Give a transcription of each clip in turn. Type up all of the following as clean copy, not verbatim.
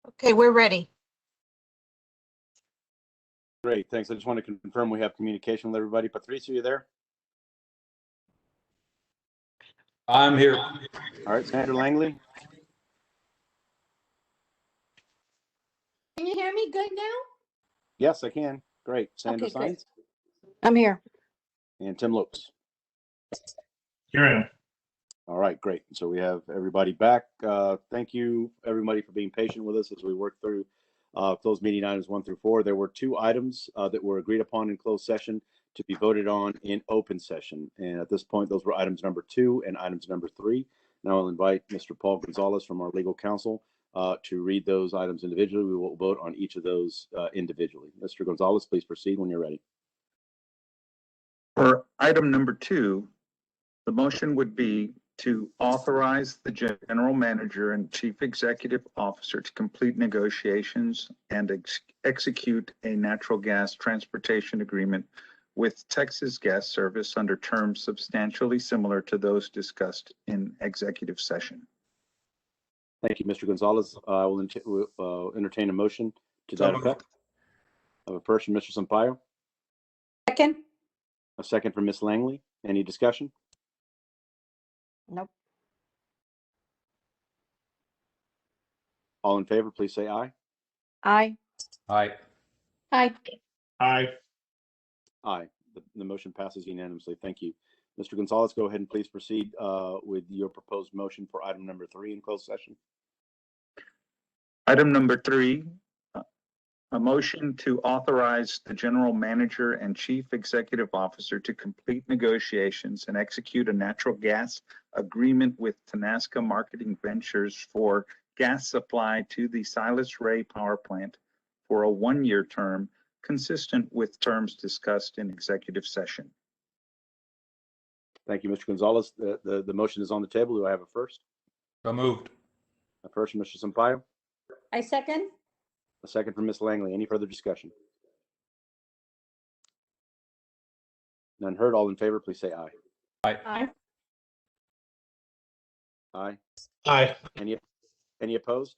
Okay, we're ready. Great, thanks. I just want to confirm we have communication with everybody. Patricia, you there? I'm here. All right, Sandra Langley? Can you hear me good now? Yes, I can. Great. Sandra Okay, great. Sines? I'm here. And Tim Lopes. Here I am. All right, great. So we have everybody back. Thank you, everybody, for being patient with us as we work through those meeting items 1 through 4. There were 2 items that were agreed upon in closed session to be voted on in open session. And at this point, those were items number 2 and items number 3. Now I'll invite Mr. Paul Gonzalez from our legal counsel to read those items individually. We will vote on each of those individually. Mr. Gonzalez, please proceed when you're ready. For item number 2, the motion would be to authorize the general manager and chief executive officer to complete negotiations and execute a natural gas transportation agreement with Texas Gas Service under terms substantially similar to those discussed in executive session. Thank you, Mr. Gonzalez. I will entertain a motion to that effect. I have a first from Mr. Sampaio. Second? A second from Ms. Langley. Any discussion? Nope. All in favor, please say aye. Aye. Aye. Aye. Aye. Aye. The motion passes unanimously. Thank you. Mr. Gonzalez, go ahead and please proceed with your proposed motion for item number 3 in closed session. Item number 3, a motion to authorize the general manager and chief executive officer to complete negotiations and execute a natural gas agreement with Tenasca Marketing Ventures for gas supply to the Silas Ray Power Plant for a 1-year term consistent with terms discussed in executive session. Thank you, Mr. Gonzalez. The motion is on the table. Do I have a first? So moved. A first from Mr. Sampaio. I second. A second from Ms. Langley. Any further discussion? None heard. All in favor, please say aye. Aye. Aye. Aye. Aye. Any opposed?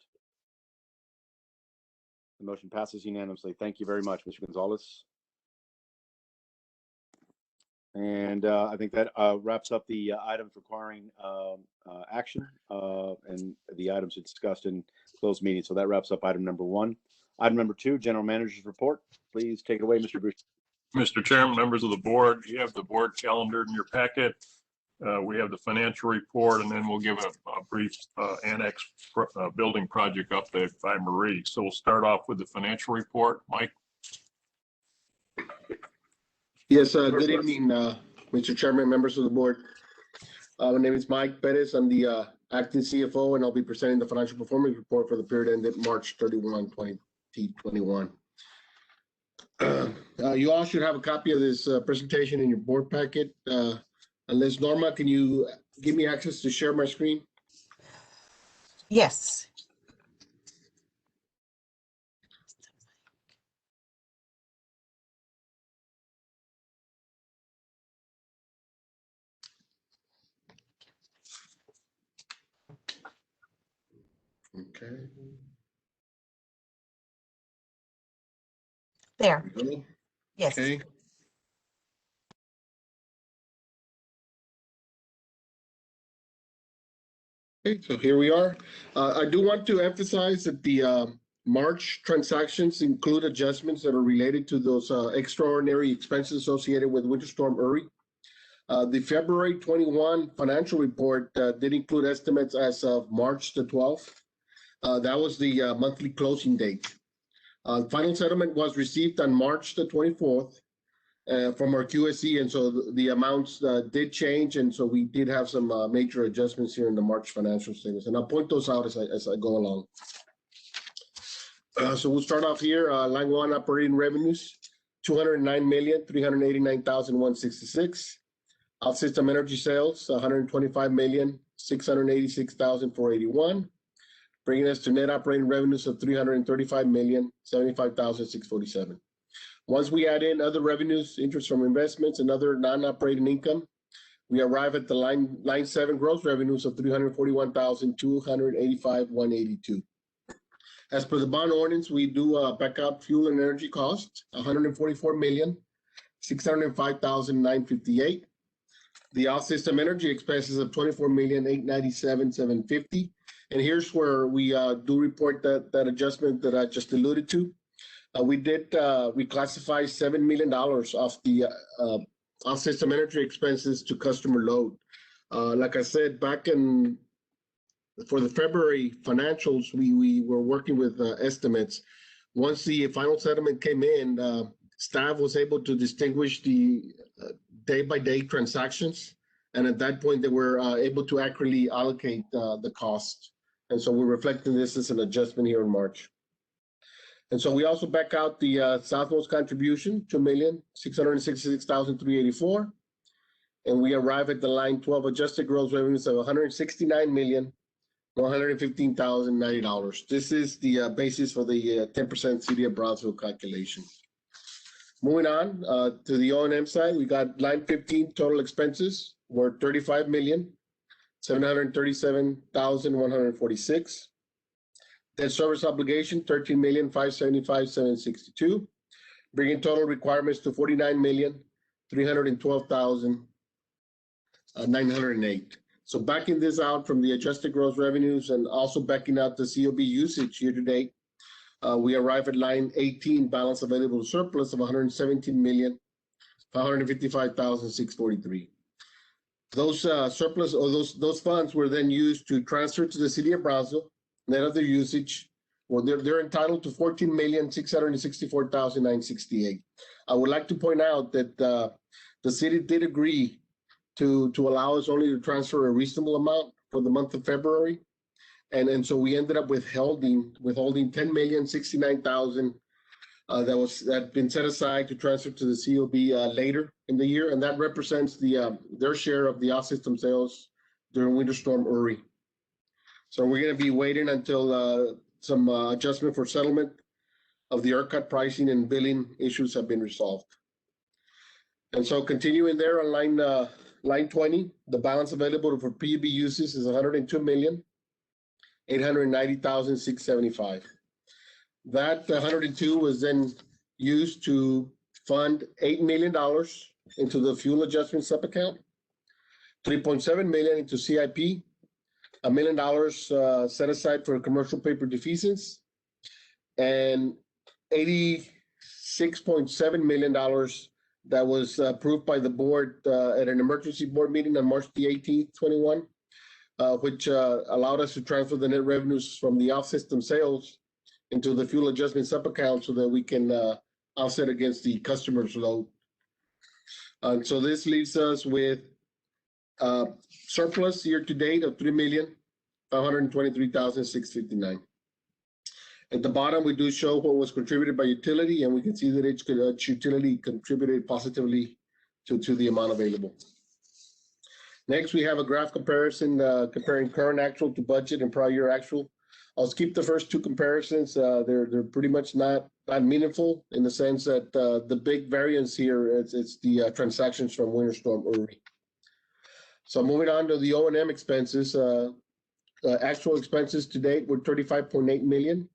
The motion passes unanimously. Thank you very much, Mr. Gonzalez. And I think that wraps up the items requiring action and the items discussed in closed meeting. So that wraps up item number 1. Item number 2, General Manager's report. Please take it away, Mr. Bruce. Mr. Chairman, members of the board, you have the board calendar in your packet. We have the financial report, and then we'll give a brief annex building project update by Marie. So we'll start off with the financial report. Mike? Yes, good evening, Mr. Chairman, members of the board. My name is Mike Perez. I'm the acting CFO, and I'll be presenting the financial performance report for the period ended March 31, 2021. You all should have a copy of this presentation in your board packet. Unless Norma, can you give me access to share my screen? Yes. Okay. There. There we go. Yes. Okay. Okay, so here we are. I do want to emphasize that the March transactions include adjustments that are related to those extraordinary expenses associated with Winter Storm Uri. The February 21 financial report did include estimates as of March the 12th. That was the monthly closing date. Final settlement was received on March the 24th from our QSE, and so the amounts did change, and so we did have some major adjustments here in the March financial statements, and I'll point those out as I go along. So we'll start off here. Line 1, operating revenues, $209,389,166. Out-system energy sales, $125,686,481. Bringing us to net operating revenues of $335,075,647. Once we add in other revenues, interest from investments, and other non-operating income, we arrive at the line 7 gross revenues of $341,285,182. As per the bond ordinance, we do back out fuel and energy costs, 144,605,958. The off-system energy expenses of 24,897,750. And here's where we do report that adjustment that I just alluded to. We did reclassify $7 million off the off-system energy expenses to customer load. Like I said, for the February financials, we were working with estimates. Once the final settlement came in, staff was able to distinguish the day-by-day transactions. And at that point, they were able to accurately allocate the cost. And so we're reflecting this as an adjustment here in March. And so we also back out the Southmost contribution, 2,666,384. And we arrive at the line 12 adjusted gross revenues of $169,115,090. This is the basis for the 10% City of Brownsville calculation. Moving on to the O&M side, we got line 15 total expenses were $35,737,146. Debt service obligation, $13,575,762, bringing total requirements to $49,312,908. So backing this out from the adjusted gross revenues and also backing out the COB usage year to date, we arrive at line 18, balance available surplus of $117,555,643. Those surplus or those funds were then used to transfer to the City of Brownsville, net of their usage. Well, they're entitled to $14,664,968. I would like to point out that the city did agree to allow us only to transfer a reasonable amount for the month of February. And so we ended up withholding $10,069,000 that had been set aside to transfer to the COB later in the year, and that represents their share of the off-system sales during Winter Storm Uri. So we're going to be waiting until some adjustment for settlement of the ERCOT pricing and billing issues have been resolved. And so continuing there on line 20, the balance available for PUB uses is $102,890,675. That 102 was then used to fund $8 million into the fuel adjustment sub-account, $3.7 million into CIP, $1 million set aside for commercial paper defeasance, and $86.7 million that was approved by the board at an emergency board meeting on March the 18th, 21, which allowed us to transfer the net revenues from the off-system sales into the fuel adjustment sub-account so that we can offset against the customer's load. And so this leaves us with surplus year to date of $3,523,659. At the bottom, we do show what was contributed by utility, and we can see that each utility contributed positively to the amount available. Next, we have a graph comparison comparing current actual to budget and prior year actual. I'll skip the first two comparisons. They're pretty much not meaningful in the sense that the big variance here it's the transactions from Winter Storm Uri. So moving on to the O&M expenses, actual expenses to date were $35.8 million.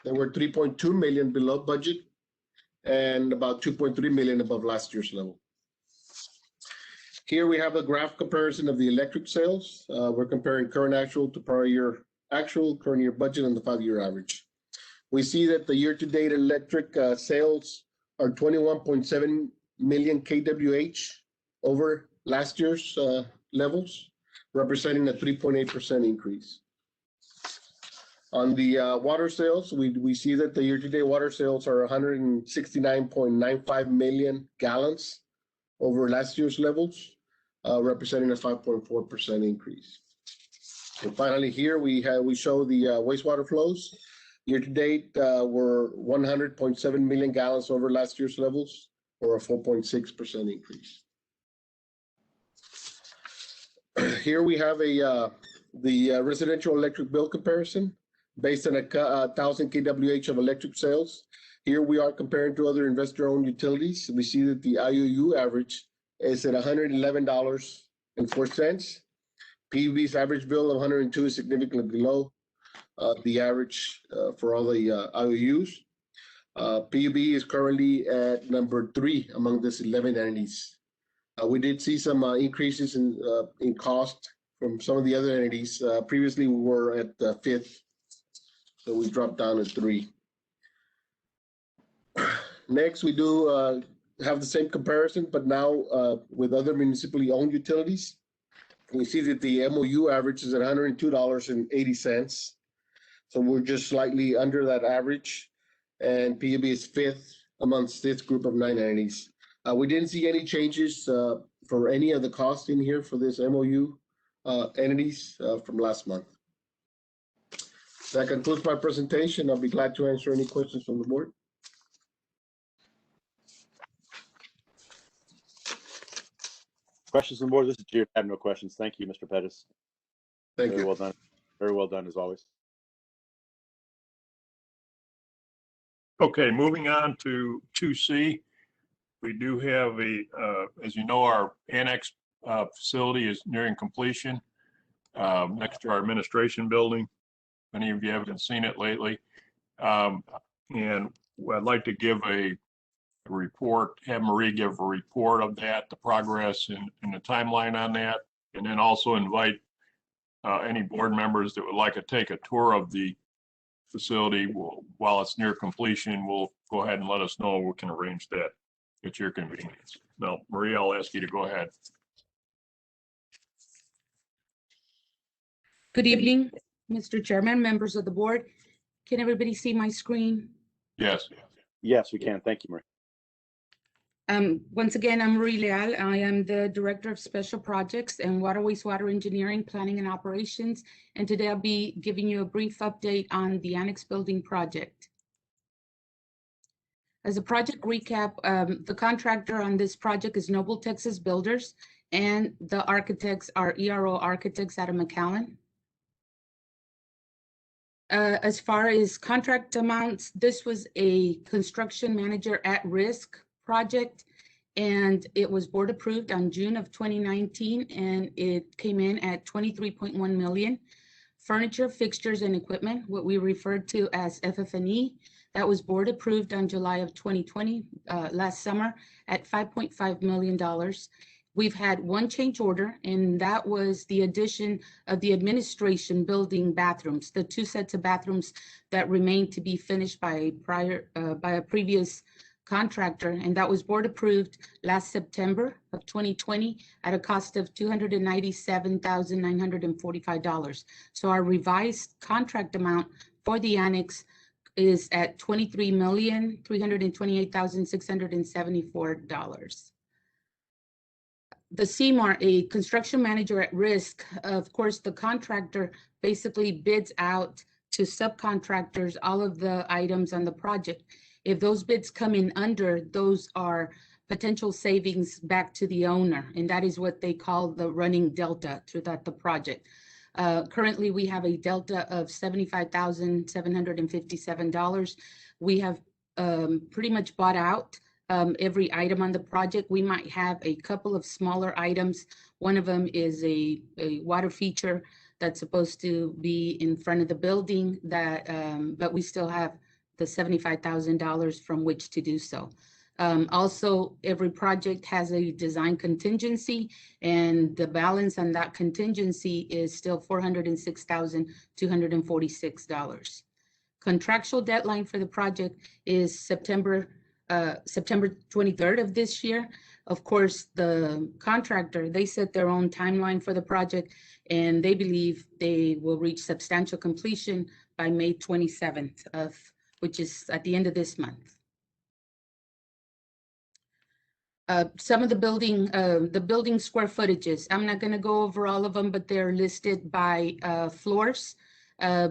They were $3.2 million below budget and about $2.3 million above last year's level. Here we have a graph comparison of the electric sales. We're comparing current actual to prior year actual, current year budget, and the 5-year average. We see that the year-to-date electric sales are 21.7 million kWh over last year's levels, representing a 3.8% increase. On the water sales, we see that the year-to-date water sales are 169.95 million gallons over last year's levels, representing a 5.4% increase. And finally, here we show the wastewater flows. Year to date, we're 100.7 million gallons over last year's levels, or a 4.6% increase. Here we have the residential electric bill comparison based on 1,000 kWh of electric sales. Here we are comparing to other investor-owned utilities. We see that the IOU average is at $111.04. PUB's average bill of $102 is significantly below. the average for all the IOUs. PUB is currently at number 3 among these 11 entities. We did see some increases in cost from some of the other entities. Previously, we were at 5th, so we dropped down to 3. Next, we do have the same comparison, but now with other municipally owned utilities. We see that the MOU average is at $102.80. So we're just slightly under that average. And PUB is 5th amongst this group of 9 entities. We didn't see any changes for any of the costs in here for this MOU entities from last month. That concludes my presentation. I'll be glad to answer any questions from the board. Questions from the board? This is Chair. I have no questions. Thank you, Mr. Pettis. Thank Very you. well done. Very well done, as always. Okay, moving on to 2C. We do have as you know, our annex facility is nearing completion next to our administration building. Many of you haven't seen it lately. And I'd like to give a report, have Marie give a report of that, the progress and the timeline on that, and then also invite any board members that would like to take a tour of the facility while it's near completion. We'll go ahead and let us know. We can arrange that at your convenience. Now, Marie, I'll ask you to go ahead. Good evening, Mr. Chairman, members of the board. Can everybody see my screen? Yes. Yes, we can. Thank you, Marie. Once again, I'm Marie Leal. I am the Director of Special Projects and Wastewater Engineering, Planning and Operations. And today I'll be giving you a brief update on the Annex Building project. As a project recap, the contractor on this project is Noble Texas Builders, and the architects are ERO Architects out of McAllen. As far as contract amounts, this was a construction manager at risk project, and it was board approved on June of 2019, and it came in at 23.1 million. Furniture, fixtures, and equipment, what we referred to as FF&E, that was board approved on July of 2020, last summer, at $5.5 million. We've had one change order, and that was the addition of the administration building bathrooms, the 2 sets of bathrooms that remained to be finished by a previous contractor, and that was board approved last September of 2020 at a cost of $297,945. So our revised contract amount for the annex is at $23,328,674. The CMAR, a construction manager at risk, of course, the contractor basically bids out to subcontractors all of the items on the project. If those bids come in under, those are potential savings back to the owner, and that is what they call the running delta throughout the project. Currently, we have a delta of $75,757. We have pretty much bought out every item on the project. We might have a couple of smaller items. One of them is a water feature that's supposed to be in front of the building, that but we still have the $75,000 from which to do so. Also, every project has a design contingency, and the balance on that contingency is still $406,246. Contractual deadline for the project is September 23rd of this year. Of course, the contractor, they set their own timeline for the project, and they believe they will reach substantial completion by May 27th, which is at the end of this month. Some of the building square footages, I'm not going to go over all of them, but they're listed by floors,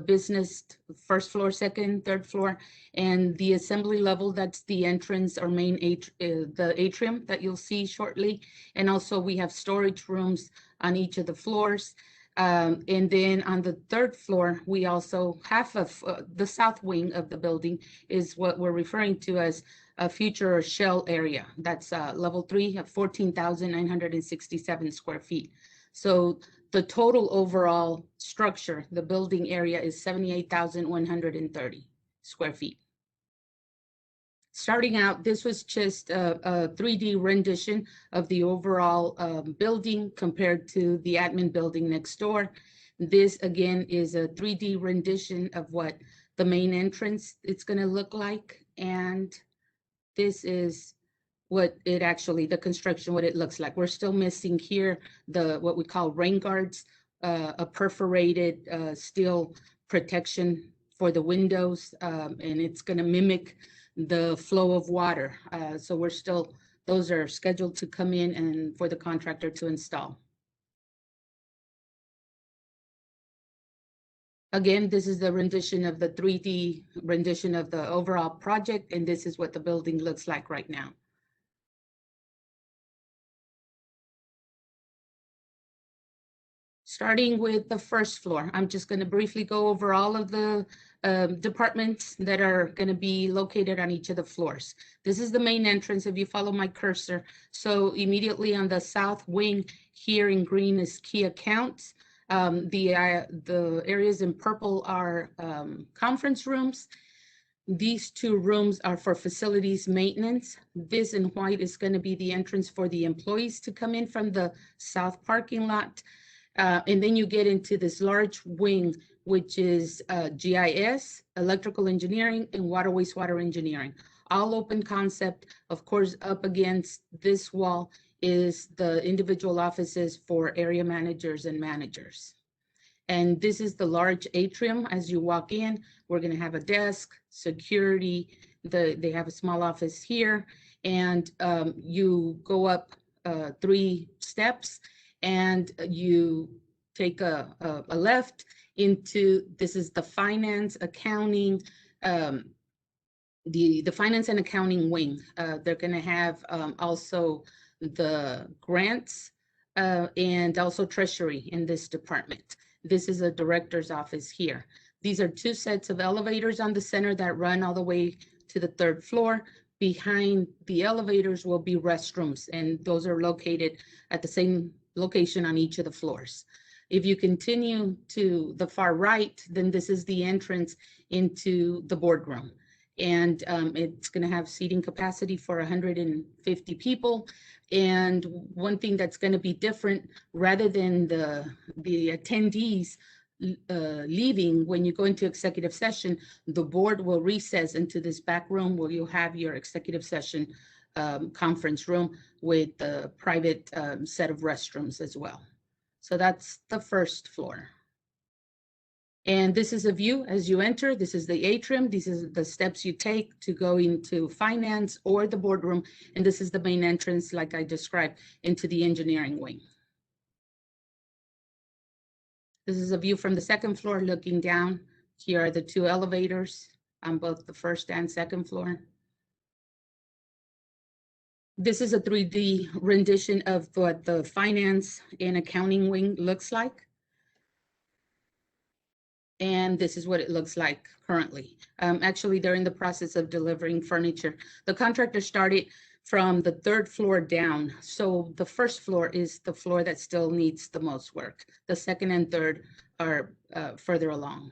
business, first floor, second, third floor, and the assembly level, that's the entrance or main the atrium that you'll see shortly. And also we have storage rooms on each of the floors. And then on the third floor, we also, half of the south wing of the building is what we're referring to as a future shell area. That's level 3 of 14,967 square feet. So the total overall structure, the building area is 78,130 square feet. Starting out, this was just a 3D rendition of the overall building compared to the admin building next door. This again is a 3D rendition of what the main entrance it's going to look like. And this is what it actually, the construction, what it looks like. We're still missing here what we call rain guards, a perforated steel protection for the windows, and it's going to mimic the flow of water. So we're still, those are scheduled to come in and for the contractor to install. Again, this is the rendition of the 3D rendition of the overall project, and this is what the building looks like right now. Starting with the first floor, I'm just going to briefly go over all of the departments that are going to be located on each of the floors. This is the main entrance if you follow my cursor. So immediately on the south wing here in green is key accounts. The areas in purple are conference rooms. These two rooms are for facilities maintenance. This in white is going to be the entrance for the employees to come in from the south parking lot. And then you get into this large wing, which is GIS, electrical engineering, and water wastewater engineering. All open concept. Of course, up against this wall is the individual offices for area managers and managers. And this is the large atrium. As you walk in, we're going to have a desk, security. They have a small office here. And you go up 3 steps and you take a left into, this is the finance, accounting, the finance and accounting wing. They're going to have also the grants and also treasury in this department. This is a director's office here. These are 2 sets of elevators on the center that run all the way to the 3rd floor. Behind the elevators will be restrooms, and those are located at the same location on each of the floors. If you continue to the far right, then this is the entrance into the boardroom. And it's going to have seating capacity for 150 people. And one thing that's going to be different, rather than the attendees leaving, when you go into executive session, the board will recess into this back room where you'll have your executive session conference room with a private set of restrooms as well. So that's the first floor. And this is a view as you enter. This is the atrium. These are the steps you take to go into finance or the boardroom. And this is the main entrance, like I described, into the engineering wing. This is a view from the 2nd floor looking down. Here are the 2 elevators on both the 1st and 2nd floor. This is a 3D rendition of what the finance and accounting wing looks like. And this is what it looks like currently. Actually, they're in the process of delivering furniture. The contractor started from the 3rd floor down. So the 1st floor is the floor that still needs the most work. The 2nd and 3rd are further along.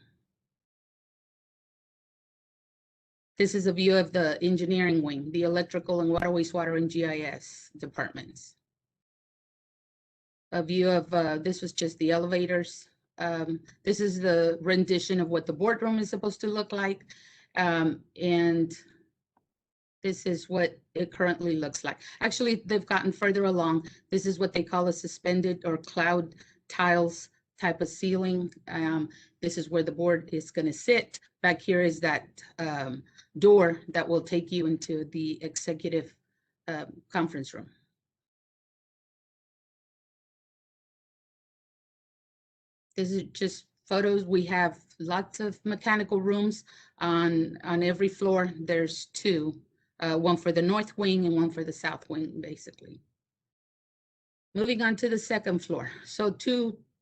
This is a view of the engineering wing, the electrical and water, wastewater, and GIS departments. A view of, this was just the elevators. This is the rendition of what the boardroom is supposed to look like. And this is what it currently looks like. Actually, they've gotten further along. This is what they call a suspended or cloud tiles type of ceiling. This is where the board is going to sit. Back here is that door that will take you into the executive conference room. This is just photos. We have lots of mechanical rooms on every floor. There's 2, one for the north wing and one for the south wing, basically. Moving on to the 2nd floor. So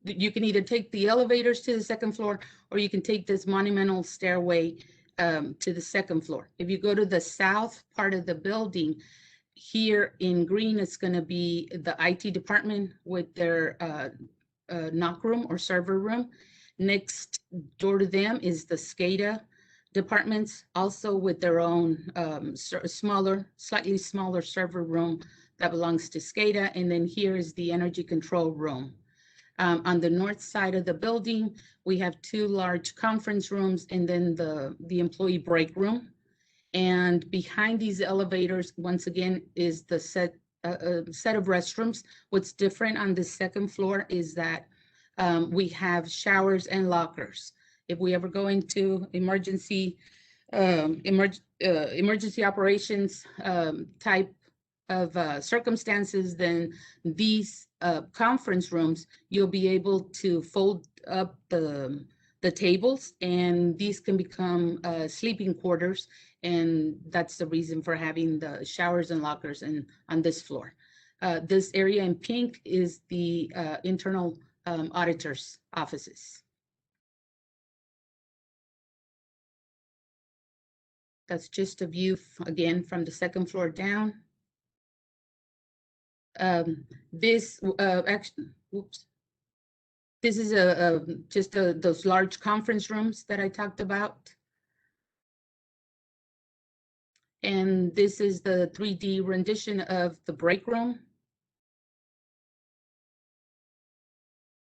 you can either take the elevators to the 2nd floor, or you can take this monumental stairway to the 2nd floor. If you go to the south part of the building, here in green, it's going to be the IT department with their knock room or server room. Next door to them is the SCADA departments, also with their own slightly smaller server room that belongs to SCADA. And then here is the energy control room. On the north side of the building, we have 2 large conference rooms and then the employee break room. And behind these elevators, once again, is the set of restrooms. What's different on the second floor is that we have showers and lockers. If we ever go into emergency operations type of circumstances, then these conference rooms, you'll be able to fold up the tables, and these can become sleeping quarters. And that's the reason for having the showers and lockers on this floor. This area in pink is the internal auditor's offices. That's just a view, again, from the second floor down. This is just those large conference rooms that I talked about. And this is the 3D rendition of the break room.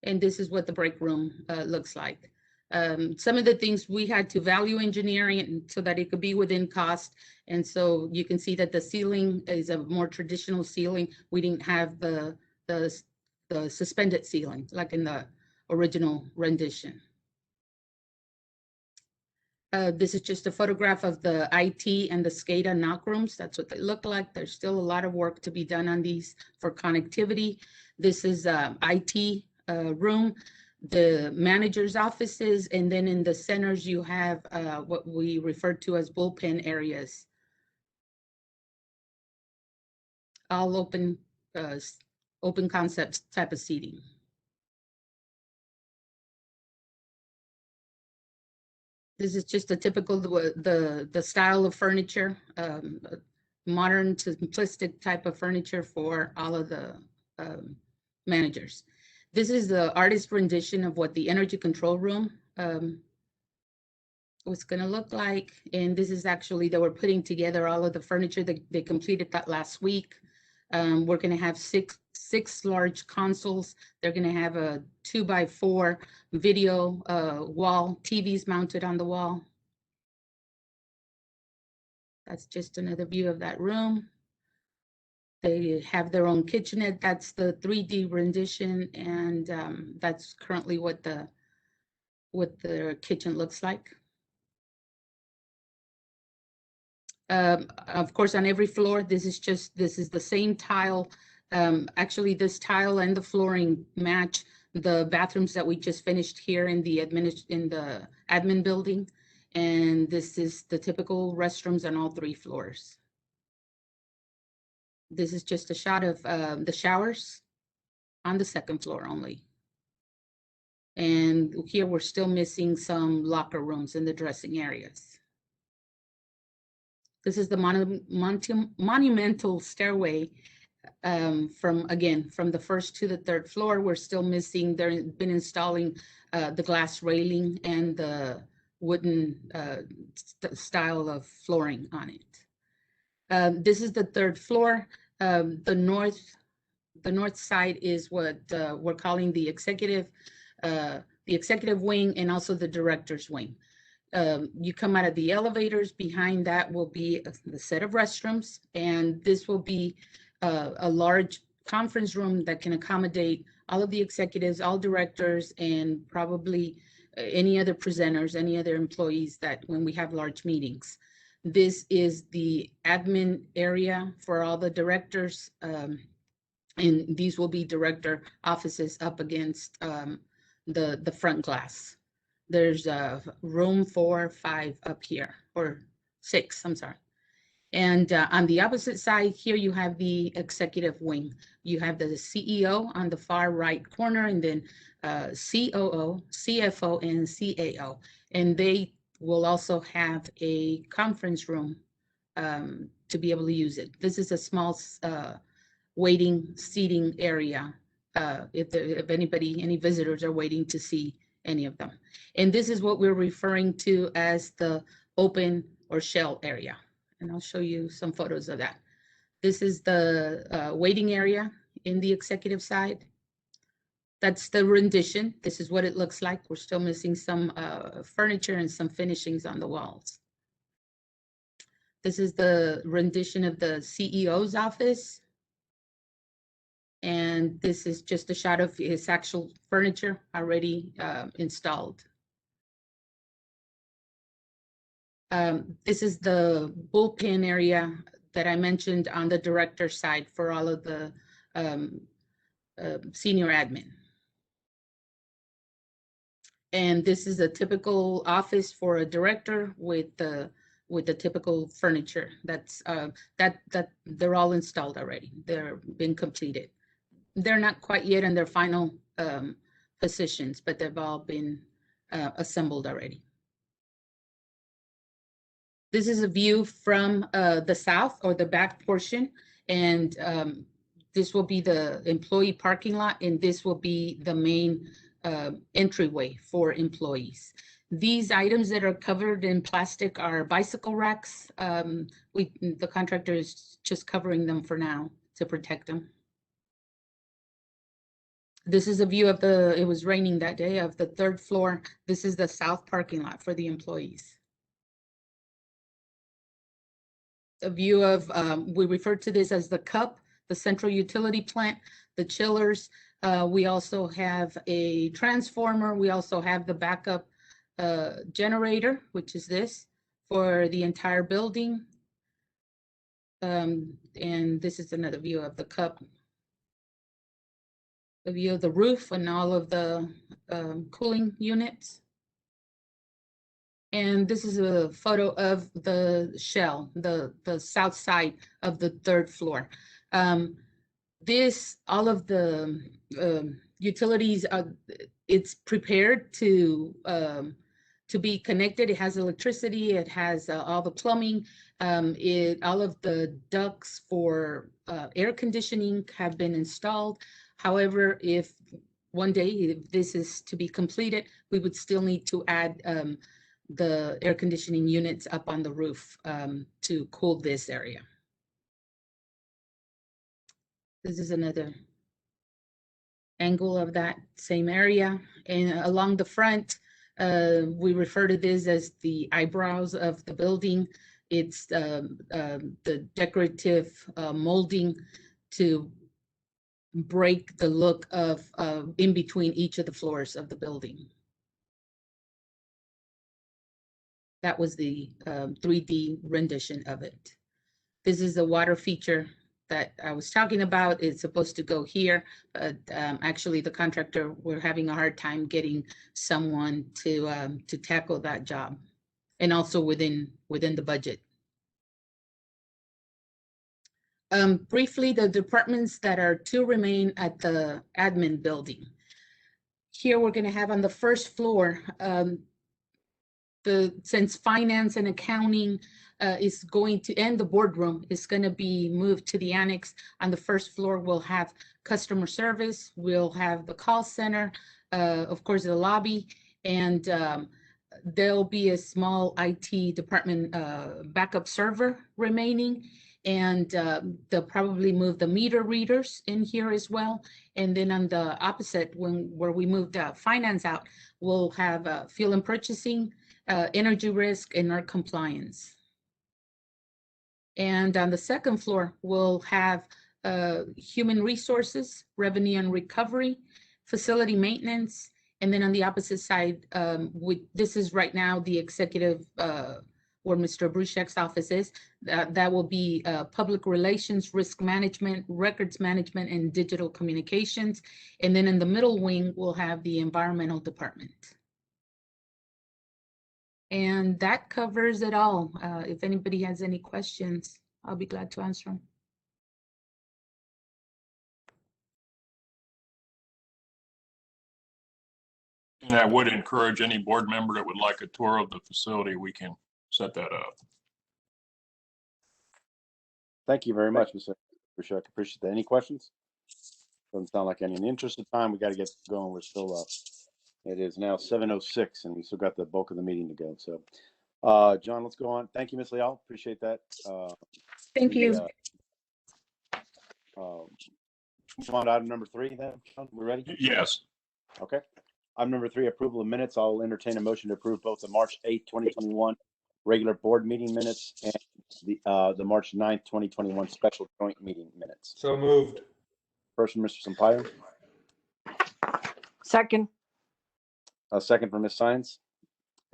And this is what the break room looks like. Some of the things we had to value engineering so that it could be within cost. And so you can see that the ceiling is a more traditional ceiling. We didn't have the suspended ceiling like in the original rendition. This is just a photograph of the IT and the SCADA knock rooms. That's what they look like. There's still a lot of work to be done on these for connectivity. This is IT room, the manager's offices, and then in the centers you have what we refer to as bullpen areas. All open concept type of seating. This is just a typical, the style of furniture, modern to simplistic type of furniture for all of the managers. This is the artist rendition of what the energy control room was going to look like. And this is actually, they were putting together all of the furniture. They completed that last week. We're going to have six large consoles. They're going to have a 2x4 video wall, TVs mounted on the wall. That's just another view of that room. They have their own kitchenette. That's the 3D rendition, and that's currently what the kitchen looks like. Of course, on every floor, this is the same tile. Actually, this tile and the flooring match the bathrooms that we just finished here in the admin building. And this is the typical restrooms on all 3 floors. This is just a shot of the showers on the 2nd floor only. And here we're still missing some locker rooms in the dressing areas. This is the monumental stairway from the 1st to the 3rd floor. We're still missing, they've been installing the glass railing and the wooden style of flooring on it. This is the 3rd floor. The north side is what we're calling the executive wing and also the director's wing. You come out of the elevators. Behind that will be the set of restrooms, and this will be a large conference room that can accommodate all of the executives, all directors, and probably any other presenters, any other employees that when we have large meetings. This is the admin area for all the directors, and these will be director offices up against the front glass. There's room 4, 5 up here, or 6, I'm sorry. And on the opposite side here, you have the executive wing. You have the CEO on the far right corner, and then COO, CFO, and CAO. And they will also have a conference room to be able to use it. This is a small waiting seating area if any visitors are waiting to see any of them. And this is what we're referring to as the open or shell area. And I'll show you some photos of that. This is the waiting area in the executive side. That's the rendition. This is what it looks like. We're still missing some furniture and some finishings on the walls. This is the rendition of the CEO's office. And this is just a shot of his actual furniture already installed. This is the bullpen area that I mentioned on the director side for all of the senior admin. And this is a typical office for a director with the typical furniture. That's that they're all installed already. They're been completed. They're not quite yet in their final positions, but they've all been assembled already. This is a view from the south or the back portion, and this will be the employee parking lot, and this will be the main entryway for employees. These items that are covered in plastic are bicycle racks. The contractor is just covering them for now to protect them. This is a view of it was raining that day, of the third floor. This is the south parking lot for the employees. A view of, we refer to this as the CUP, the central utility plant, the chillers. We also have a transformer. We also have the backup generator, which is this, for the entire building. And this is another view of the CUP. A view of the roof and all of the cooling units. And this is a photo of the shell, the south side of the third floor. All of the utilities, it's prepared to be connected. It has electricity, it has all the plumbing, all of the ducts for air conditioning have been installed. However, if one day, if this is to be completed, we would still need to add the air conditioning units up on the roof to cool this area. This is another angle of that same area. And along the front, we refer to this as the eyebrows of the building. It's the decorative molding to break the look of in between each of the floors of the building. That was the 3D rendition of it. This is the water feature that I was talking about. It's supposed to go here, but actually the contractor, we're having a hard time getting someone to tackle that job, and also within the budget. Briefly, the departments that are to remain at the admin building. Here we're going to have on the first floor, since finance and accounting is going to, and the boardroom is going to be moved to the annex. On the first floor, we'll have customer service, we'll have the call center, of course, the lobby, and there'll be a small IT department backup server remaining. And they'll probably move the meter readers in here as well. And then on the opposite, where we moved finance out, we'll have fuel and purchasing, energy risk, and our compliance. And on the second floor, we'll have human resources, revenue and recovery, facility maintenance. And then on the opposite side, this is right now the executive where Mr. Bruchek's office is. That will be public relations, risk management, records management, and digital communications. And then in the middle wing, we'll have the environmental department. And that covers it all. If anybody has any questions, I'll be glad to answer them. And I would encourage any board member that would like a tour of the facility, we can set that up. Thank you very much, Mr. Bruchek. Appreciate that. Any questions? Doesn't sound like any. In the interest of time, we got to get going. We're still it is now 7:06, and we still got the bulk of the meeting to go. So, John, let's go on. Thank you, Ms. Leal. Appreciate that. Thank you. Come on to item number 3 then. John, we ready? Yes. Okay. Item number 3, approval of minutes. I'll entertain a motion to approve both the March 8th, 2021 regular board meeting minutes and the March 9th, 2021 special joint meeting minutes. So moved. First from Mr. Sampaio, Second. a second from Ms. Science.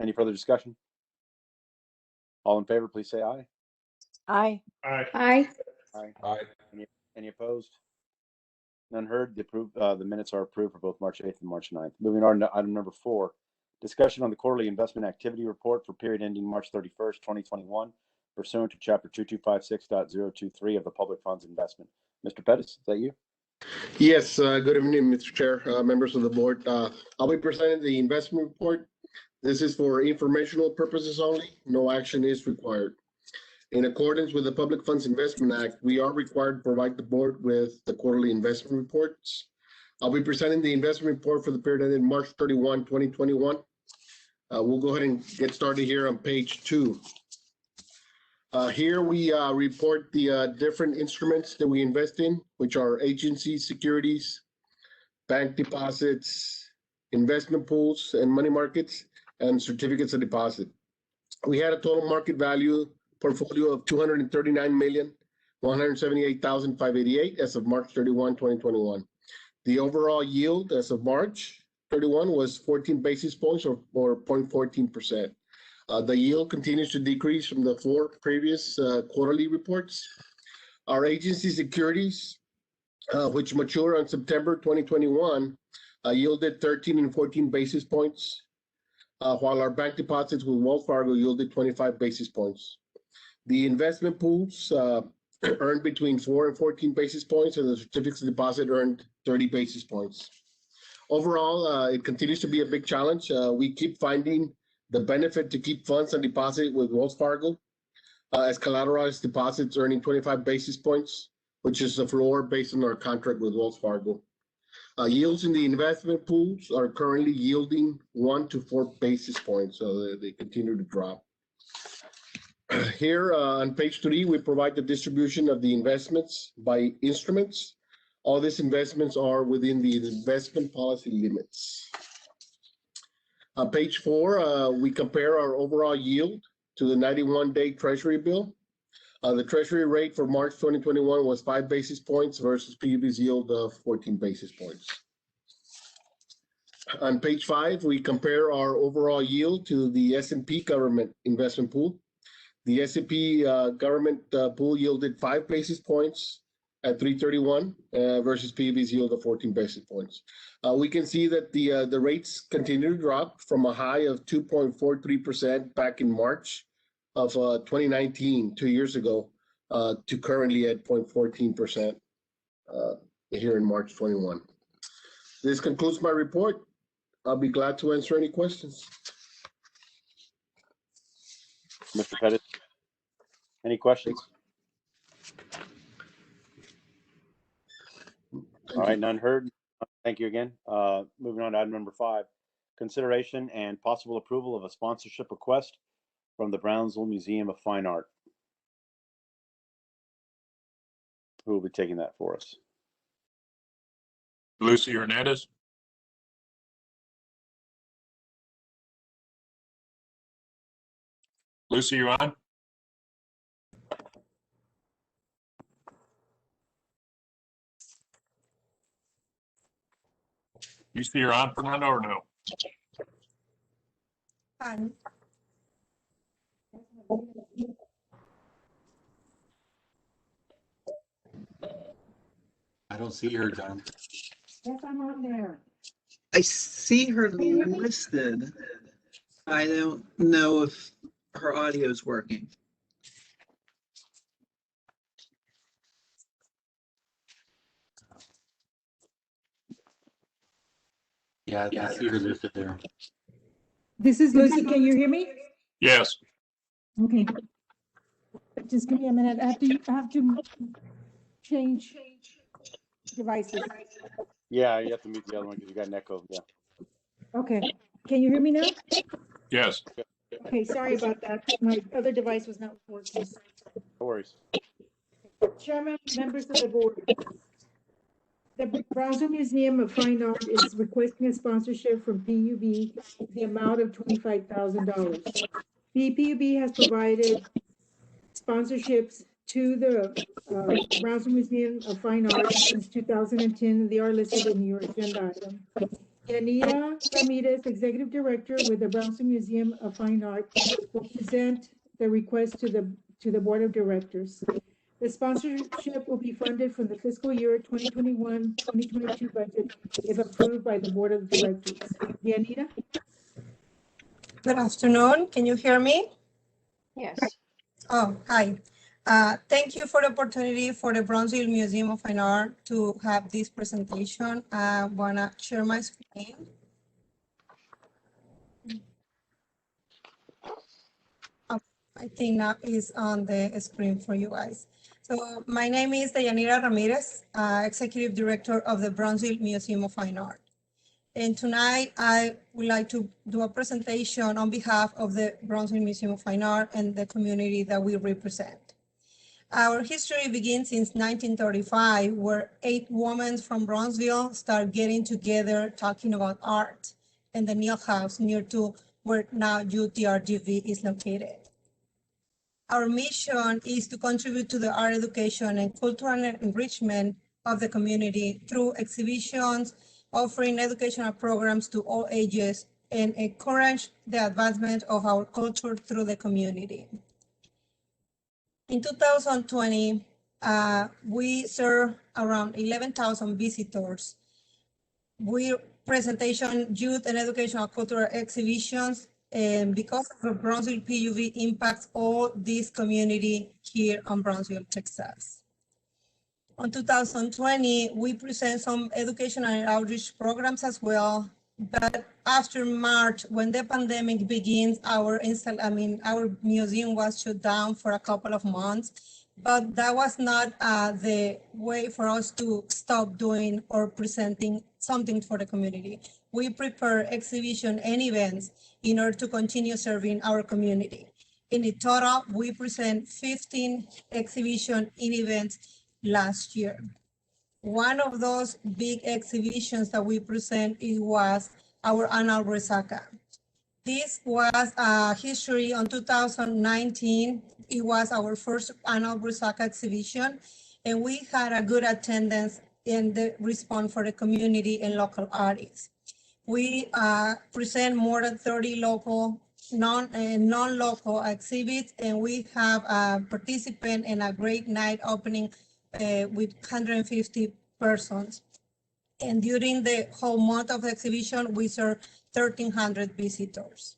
Any further discussion? All in favor, please say aye. Aye. Aye. Aye. Aye. Any opposed? None heard. The minutes are approved for both March 8th and March 9th. Moving on to item number 4, discussion on the quarterly investment activity report for period ending March 31st, 2021, pursuant to Chapter 2256.023 of the Public Funds Investment. Mr. Pettis, is that you? Yes, good evening, Mr. Chair, members of the board. I'll be presenting the investment report. This is for informational purposes only. No action is required. In accordance with the Public Funds Investment Act, we are required to provide the board with the quarterly investment reports. I'll be presenting the investment report for the period ended March 31, 2021. We'll go ahead and get started here on page 2. Here we report the different instruments that we invest in, which are agency securities, bank deposits, investment pools and money markets, and certificates of deposit. We had a total market value portfolio of $239,178,588 as of March 31, 2021. The overall yield as of March 31 was 14 basis points or 0.14%. The yield continues to decrease from the 4 previous quarterly reports. Our agency securities, which mature on September 2021, yielded 13 and 14 basis points, while our bank deposits with Wells Fargo yielded 25 basis points. The investment pools earned between 4 and 14 basis points, and the certificates of deposit earned 30 basis points. Overall, it continues to be a big challenge. We keep finding the benefit to keep funds on deposit with Wells Fargo as collateralized deposits earning 25 basis points, which is the floor based on our contract with Wells Fargo. Yields in the investment pools are currently yielding 1 to 4 basis points, so they continue to drop. Here on page 3, we provide the distribution of the investments by instruments. All these investments are within the investment policy limits. On page 4, we compare our overall yield to the 91-day Treasury bill. The Treasury rate for March 2021 was 5 basis points versus PUB's yield of 14 basis points. On page 5, we compare our overall yield to the S&P government investment pool. The S&P government pool yielded 5 basis points at 3/31 versus PUB's yield of 14 basis points. We can see that the rates continue to drop from a high of 2.43% back in March of 2019, 2 years ago, to currently at 0.14% here in March 21. This concludes my report. I'll be glad to answer any questions. Mr. Pettis, any questions? All right, none heard. Thank you again. Moving on to item number 5, consideration and possible approval of a sponsorship request from the Brownsville Museum of Fine Art. Who will be taking that for us? Lucy Hernandez. Lucy, you on? You see you're on, Fernando, or no? I don't see her, John. Yes, I'm on there. I see her listed. I don't know if her audio is working. Yeah, I see her listed there. This is Lucy. Can you hear me? Yes. Okay. Just give me a minute. I have to change devices. Yeah, you have to mute the other one because you got an echo. Yeah. Okay, can you hear me now? Yes. Okay, sorry about that. My other device was not working. No worries. Chairman, members of the board. The Brownsville Museum of Fine Art is requesting a sponsorship from PUB, the amount of $25,000. BPUB has provided sponsorships to the Brownsville Museum of Fine Art since 2010. They are listed in your agenda item. Yanira Ramirez, Executive Director with the Brownsville Museum of Fine Art, will present the request to the Board of Directors. The sponsorship will be funded from the fiscal year 2021-2022 budget if approved by the Board of Directors. Yanira? Good afternoon. Can you hear me? Yes. Oh, hi. Thank you for the opportunity for the Brownsville Museum of Fine Art to have this presentation. I want to share my screen. Oh, I think that is on the screen for you guys. So my name is Yanira Ramirez, Executive Director of the Brownsville Museum of Fine Art. And tonight, I would like to do a presentation on behalf of the Brownsville Museum of Fine Art and the community that we represent. Our history begins since 1935, where 8 women from Brownsville start getting together talking about art in the Neal House near to where now UTRGV is located. Our mission is to contribute to the art education and cultural enrichment of the community through exhibitions, offering educational programs to all ages, and encourage the advancement of our culture through the community. In 2020, we served around 11,000 visitors. We presentation, youth and educational cultural exhibitions, and because of the Brownsville PUB impacts all this community here on Brownsville, Texas. On 2020, we present some educational and outreach programs as well. But after March, when the pandemic begins, our museum was shut down for a couple of months. But that was not the way for us to stop doing or presenting something for the community. We prepare exhibition and events in order to continue serving our community. In the total, we present 15 exhibition and events last year. One of those big exhibitions that we present, it was our annual Resaca. This was a history on 2019. It was our first annual Resaca exhibition, and we had a good attendance in the response for the community and local artists. We present more than 30 local, non-local exhibits, and we have a participant in a great night opening with 150 persons. And during the whole month of the exhibition, we served 1,300 visitors.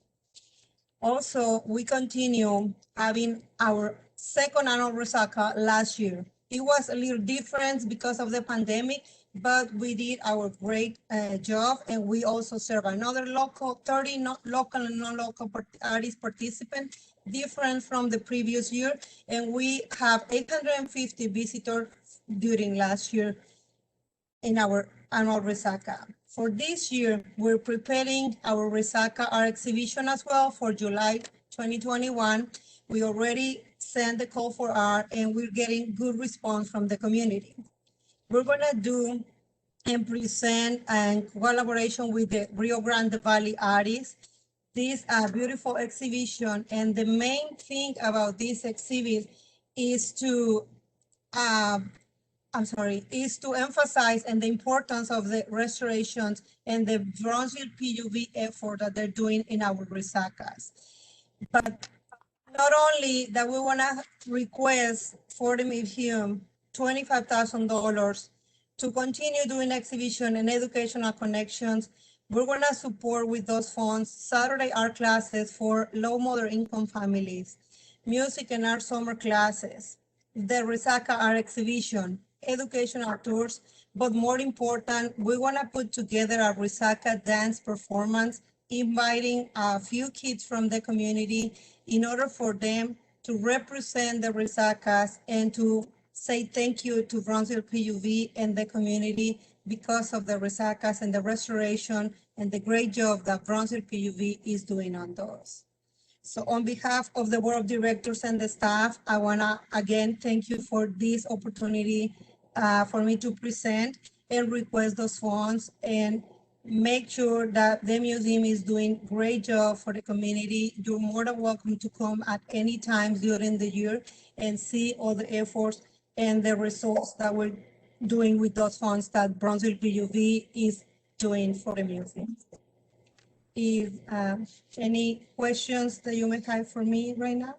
Also, we continue having our second annual Resaca last year. It was a little different because of the pandemic, but we did our great job, and we also serve another local, 30 local and non-local artist participants, different from the previous year, and we have 850 visitors during last year in our annual Resaca. For this year, we're preparing our Resaca art exhibition as well for July 2021. We already sent the call for art, and we're getting good response from the community. We're gonna do and present in collaboration with the Rio Grande Valley artists this beautiful exhibition. And the main thing about this exhibit is to emphasize and the importance of the restorations and the Brownsville PUB effort that they're doing in our Resacas. But not only that, we want to request for the museum $25,000 to continue doing exhibition and educational connections. We're going to support with those funds Saturday art classes for low moderate income families, music and art summer classes, the Resaca art exhibition, educational tours, but more important, we want to put together a Resaca dance performance, inviting a few kids from the community in order for them to represent the Resacas and to say thank you to Brownsville PUV and the community because of the resacas and the restoration and the great job that Brownsville PUV is doing on those. So on behalf of the board of directors and the staff, I wanna again thank you for this opportunity for me to present and request those funds and make sure that the museum is doing great job for the community. You're more than welcome to come at any time during the year and see all the efforts and the results that we're doing with those funds that Brownsville PUV is doing for the museum. If any questions that you may have for me right now?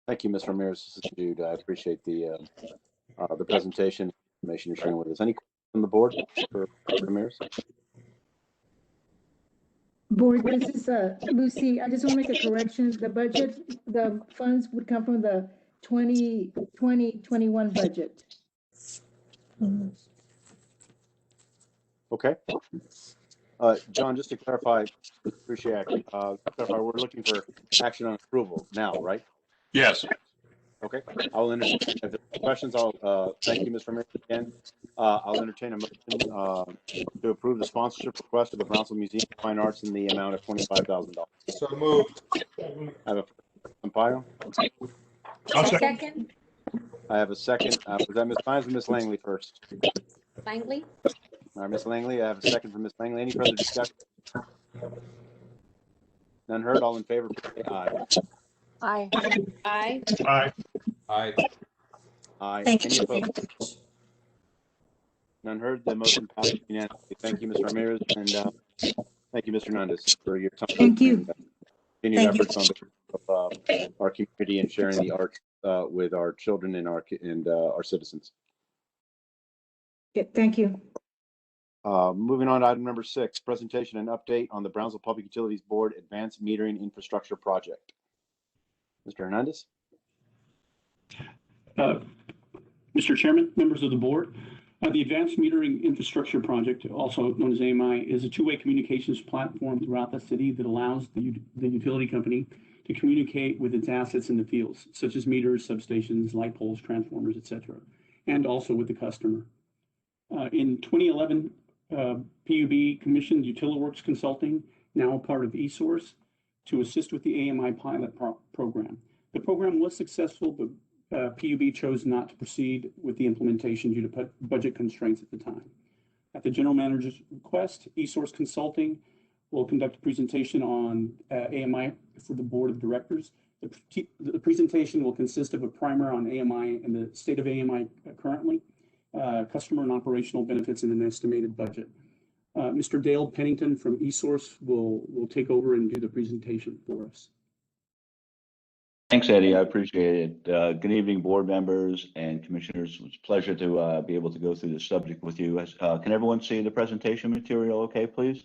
Thank you, Ms. Ramirez. This is Jude. I appreciate the presentation, information you're sharing with us. Any questions from the board for Ramirez? Board, this is Lucy. I just want to make a correction. The budget, the funds would come from the 2020-21 budget. Okay. John, just to clarify, appreciate clarify, we're looking for action on approval now, right? Yes. Okay. I'll entertain, if there's questions, I'll thank you, Ms. Ramirez, again. I'll entertain a motion to approve the sponsorship request of the Brownsville Museum of Fine Arts in the amount of $25,000. So moved. I have a Sampaio. Second, I have a second. Was that Ms. Hines or Ms. Langley first? Langley? All right, Ms. Langley, I have a second from Ms. Langley. Any further discussion? None heard. All in favor, please say aye. Aye. Aye. Aye. Aye. Aye. Thank Any you. opposed? None heard. The motion passes unanimously. Thank you, Ms. Ramirez, and thank you, Mr. Hernandez, for your time. Thank you. And, continued Thank you. efforts on behalf of our community and sharing the arts with our children and our citizens. Okay, thank you. Moving on to item number 6, presentation and update on the Brownsville Public Utilities Board Advanced Metering Infrastructure Project. Mr. Hernandez? Mr. Chairman, members of the board, the Advanced Metering Infrastructure Project, also known as AMI, is a two-way communications platform throughout the city that allows the utility company to communicate with its assets in the fields, such as meters, substations, light poles, transformers, etc., and also with the customer. In 2011, PUB commissioned UtiliWorks Consulting, now a part of eSource, to assist with the AMI pilot program. The program was successful, but PUB chose not to proceed with the implementation due to budget constraints at the time. At the general manager's request, eSource Consulting will conduct a presentation on AMI for the board of directors. The presentation will consist of a primer on AMI and the state of AMI currently, customer and operational benefits, and an estimated budget. Mr. Dale Pennington from eSource will take over and do the presentation for us. Thanks, Eddie. I appreciate it. Good evening, board members and commissioners. It's a pleasure to be able to go through this subject with you. Can everyone see the presentation material okay, please?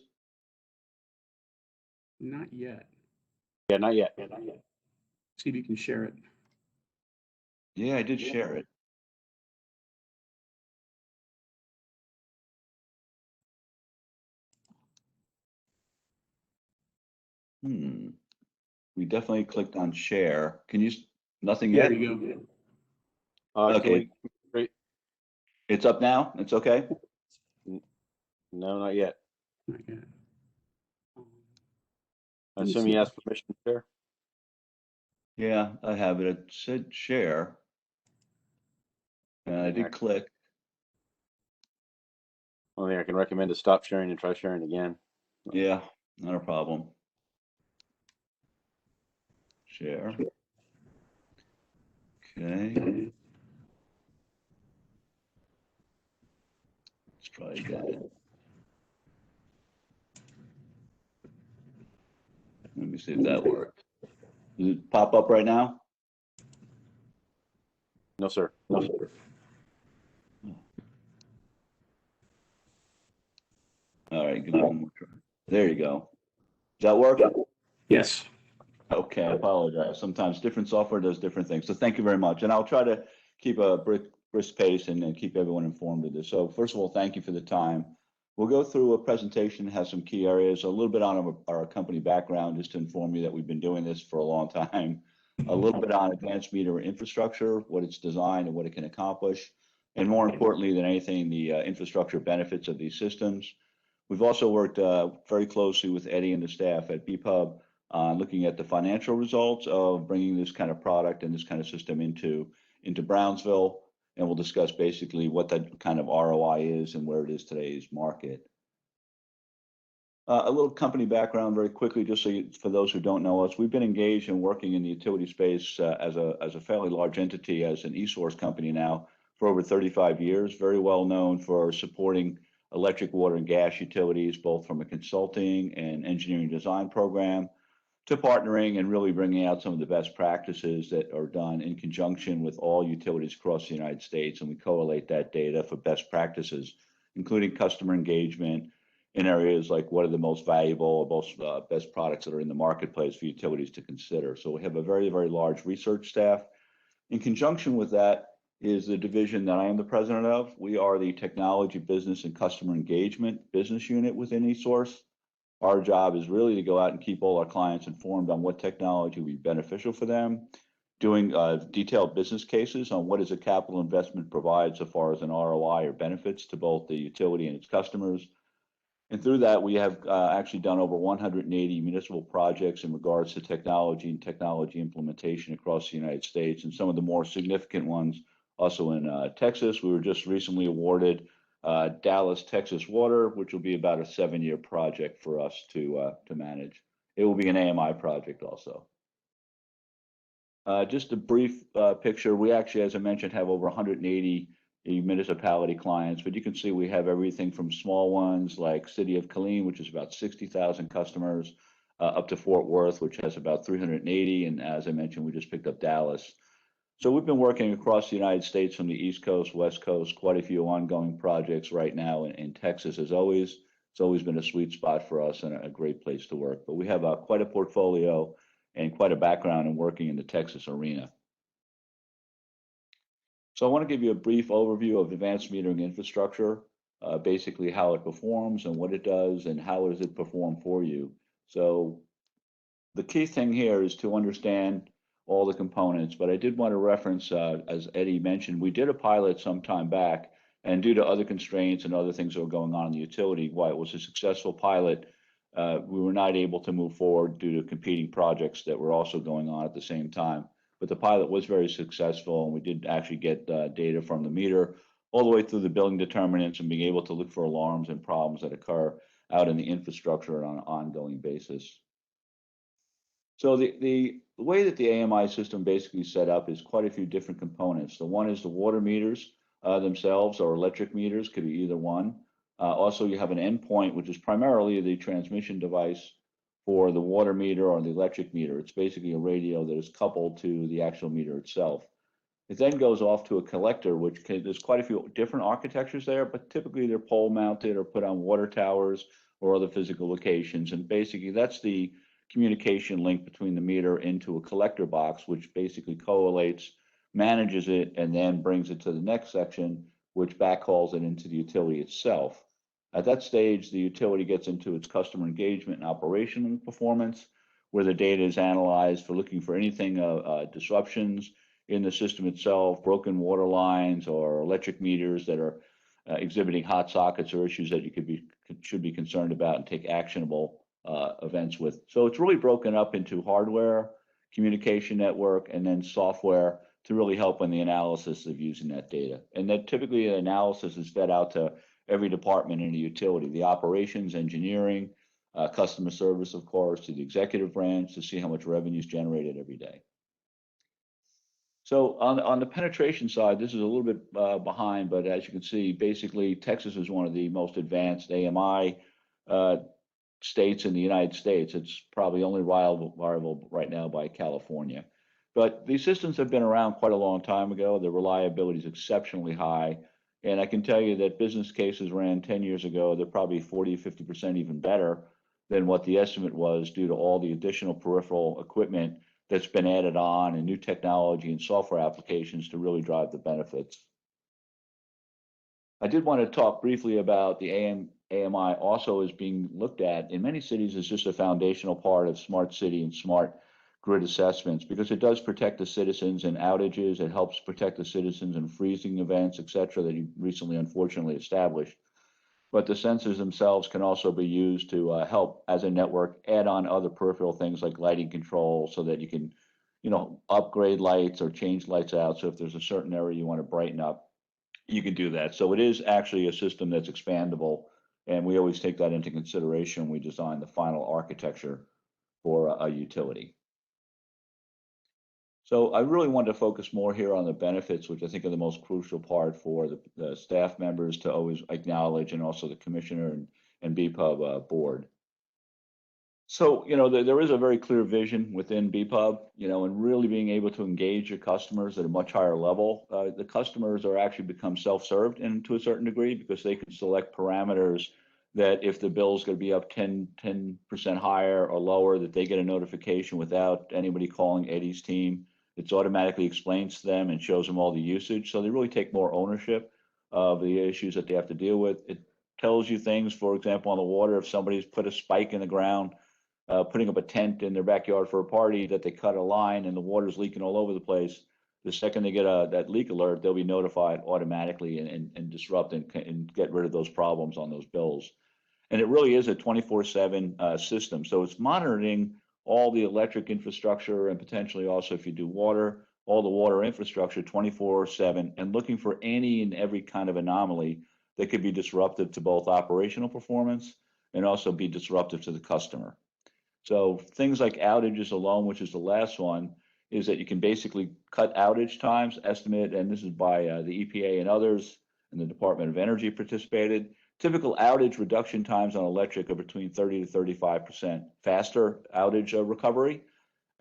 Not yet. Yeah, not yet. See if you can share it. Yeah, I did share it. We definitely clicked on share. Can you, nothing yet? There you go. Okay. It's up now? It's okay? No, not yet. Not yet. I assume you asked permission to share? Yeah, I have it. It said share. And I did click. Only thing I can recommend is stop sharing and try sharing again. Yeah, not a problem. Share. Okay. Let's try again. Let me see if that worked. Does it pop up right now? No, sir. No, sir. All right, give me one more try. There you go. Does that work? Yes. Okay, I apologize. Sometimes different software does different things. So thank you very much. And I'll try to keep a brisk pace and keep everyone informed of this. So first of all, thank you for the time. We'll go through a presentation, has some key areas, a little bit on our company background, just to inform you that we've been doing this for a long time. a little bit on advanced meter infrastructure, what it's designed and what it can accomplish, and more importantly than anything, the infrastructure benefits of these systems. We've also worked very closely with Eddie and the staff at BPUB on looking at the financial results of bringing this kind of product and this kind of system into Brownsville, and we'll discuss basically what that kind of ROI is and where it is today's market. A little company background very quickly, just so for those who don't know us, we've been engaged in working in the utility space as a fairly large entity, as an e-source company now for over 35 years, very well known for supporting electric, water, and gas utilities, both from a consulting and engineering design program to partnering and really bringing out some of the best practices that are done in conjunction with all utilities across the United States. And we correlate that data for best practices, including customer engagement in areas like what are the most valuable or most best products that are in the marketplace for utilities to consider. So we have a very, very large research staff. In conjunction with that is the division that I am the president of. We are the technology, business, and customer engagement business unit within eSource. Our job is really to go out and keep all our clients informed on what technology will be beneficial for them, doing detailed business cases on what does a capital investment provide so far as an ROI or benefits to both the utility and its customers. And through that, we have actually done over 180 municipal projects in regards to technology and technology implementation across the United States. And some of the more significant ones also in Texas. We were just recently awarded Dallas, Texas Water, which will be about a 7-year project for us to manage. It will be an AMI project also. Just a brief picture. We actually, as I mentioned, have over 180 municipality clients, but you can see we have everything from small ones like City of Killeen, which is about 60,000 customers, up to Fort Worth, which has about 380. And as I mentioned, we just picked up Dallas. So we've been working across the United States from the East Coast, West Coast, quite a few ongoing projects right now in Texas, as always. It's always been a sweet spot for us and a great place to work. But we have quite a portfolio and quite a background in working in the Texas arena. So I want to give you a brief overview of advanced metering infrastructure, basically how it performs and what it does and how does it perform for you. So the key thing here is to understand all the components, but I did want to reference, as Eddie mentioned, we did a pilot some time back, and due to other constraints and other things that were going on in the utility, while it was a successful pilot, we were not able to move forward due to competing projects that were also going on at the same time. But the pilot was very successful, and we did actually get data from the meter all the way through the billing determinants and being able to look for alarms and problems that occur out in the infrastructure on an ongoing basis. So the way that the AMI system basically set up is quite a few different components. The one is the water meters themselves, or electric meters, could be either one. Also, you have an endpoint, which is primarily the transmission device for the water meter or the electric meter. It's basically a radio that is coupled to the actual meter itself. It then goes off to a collector, there's quite a few different architectures there, but typically they're pole mounted or put on water towers or other physical locations. And basically that's the communication link between the meter into a collector box, which basically collates, manages it, and then brings it to the next section, which backhauls it into the utility itself. At that stage, the utility gets into its customer engagement and operational performance, where the data is analyzed for looking for anything disruptions in the system itself, broken water lines or electric meters that are exhibiting hot sockets or issues that you should be concerned about and take actionable events with. So it's really broken up into hardware, communication network, and then software to really help in the analysis of using that data. And then typically the analysis is fed out to every department in the utility, the operations, engineering, customer service, of course, to the executive branch to see how much revenue is generated every day. So on the penetration side, this is a little bit behind, but as you can see, basically Texas is one of the most advanced AMI states in the United States. It's probably only rival right now by California. But these systems have been around quite a long time ago. The reliability is exceptionally high. And I can tell you that business cases ran 10 years ago. They're probably 40, 50% even better than what the estimate was due to all the additional peripheral equipment that's been added on and new technology and software applications to really drive the benefits. I did want to talk briefly about the AMI also is being looked at in many cities as just a foundational part of smart city and smart grid assessments because it does protect the citizens in outages. It helps protect the citizens in freezing events, et cetera, that you recently unfortunately established. But the sensors themselves can also be used to help as a network add on other peripheral things like lighting control so that you can, upgrade lights or change lights out. So if there's a certain area you want to brighten up, you can do that. So it is actually a system that's expandable. And we always take that into consideration when we design the final architecture for a utility. So I really wanted to focus more here on the benefits, which I think are the most crucial part for the staff members to always acknowledge, and also the commissioner and BPUB board. So, there is a very clear vision within BPUB, and really being able to engage your customers at a much higher level. The customers are actually become self-served and to a certain degree because they can select parameters that if the bill is going to be up 10% higher or lower, that they get a notification without anybody calling Eddie's team. It's automatically explains to them and shows them all the usage. So they really take more ownership of the issues that they have to deal with. It tells you things, for example, on the water, if somebody's put a spike in the ground, putting up a tent in their backyard for a party, that they cut a line and the water's leaking all over the place. The second they get that leak alert, they'll be notified automatically and disrupt and get rid of those problems on those bills. And it really is a 24/7 system. So it's monitoring all the electric infrastructure and potentially also, if you do water, all the water infrastructure 24/7, and looking for any and every kind of anomaly that could be disruptive to both operational performance and also be disruptive to the customer. So things like outages alone, which is the last one, is that you can basically cut outage times, estimate, and this is by the EPA and others, and the Department of Energy participated. Typical outage reduction times on electric are between 30 to 35% faster outage recovery.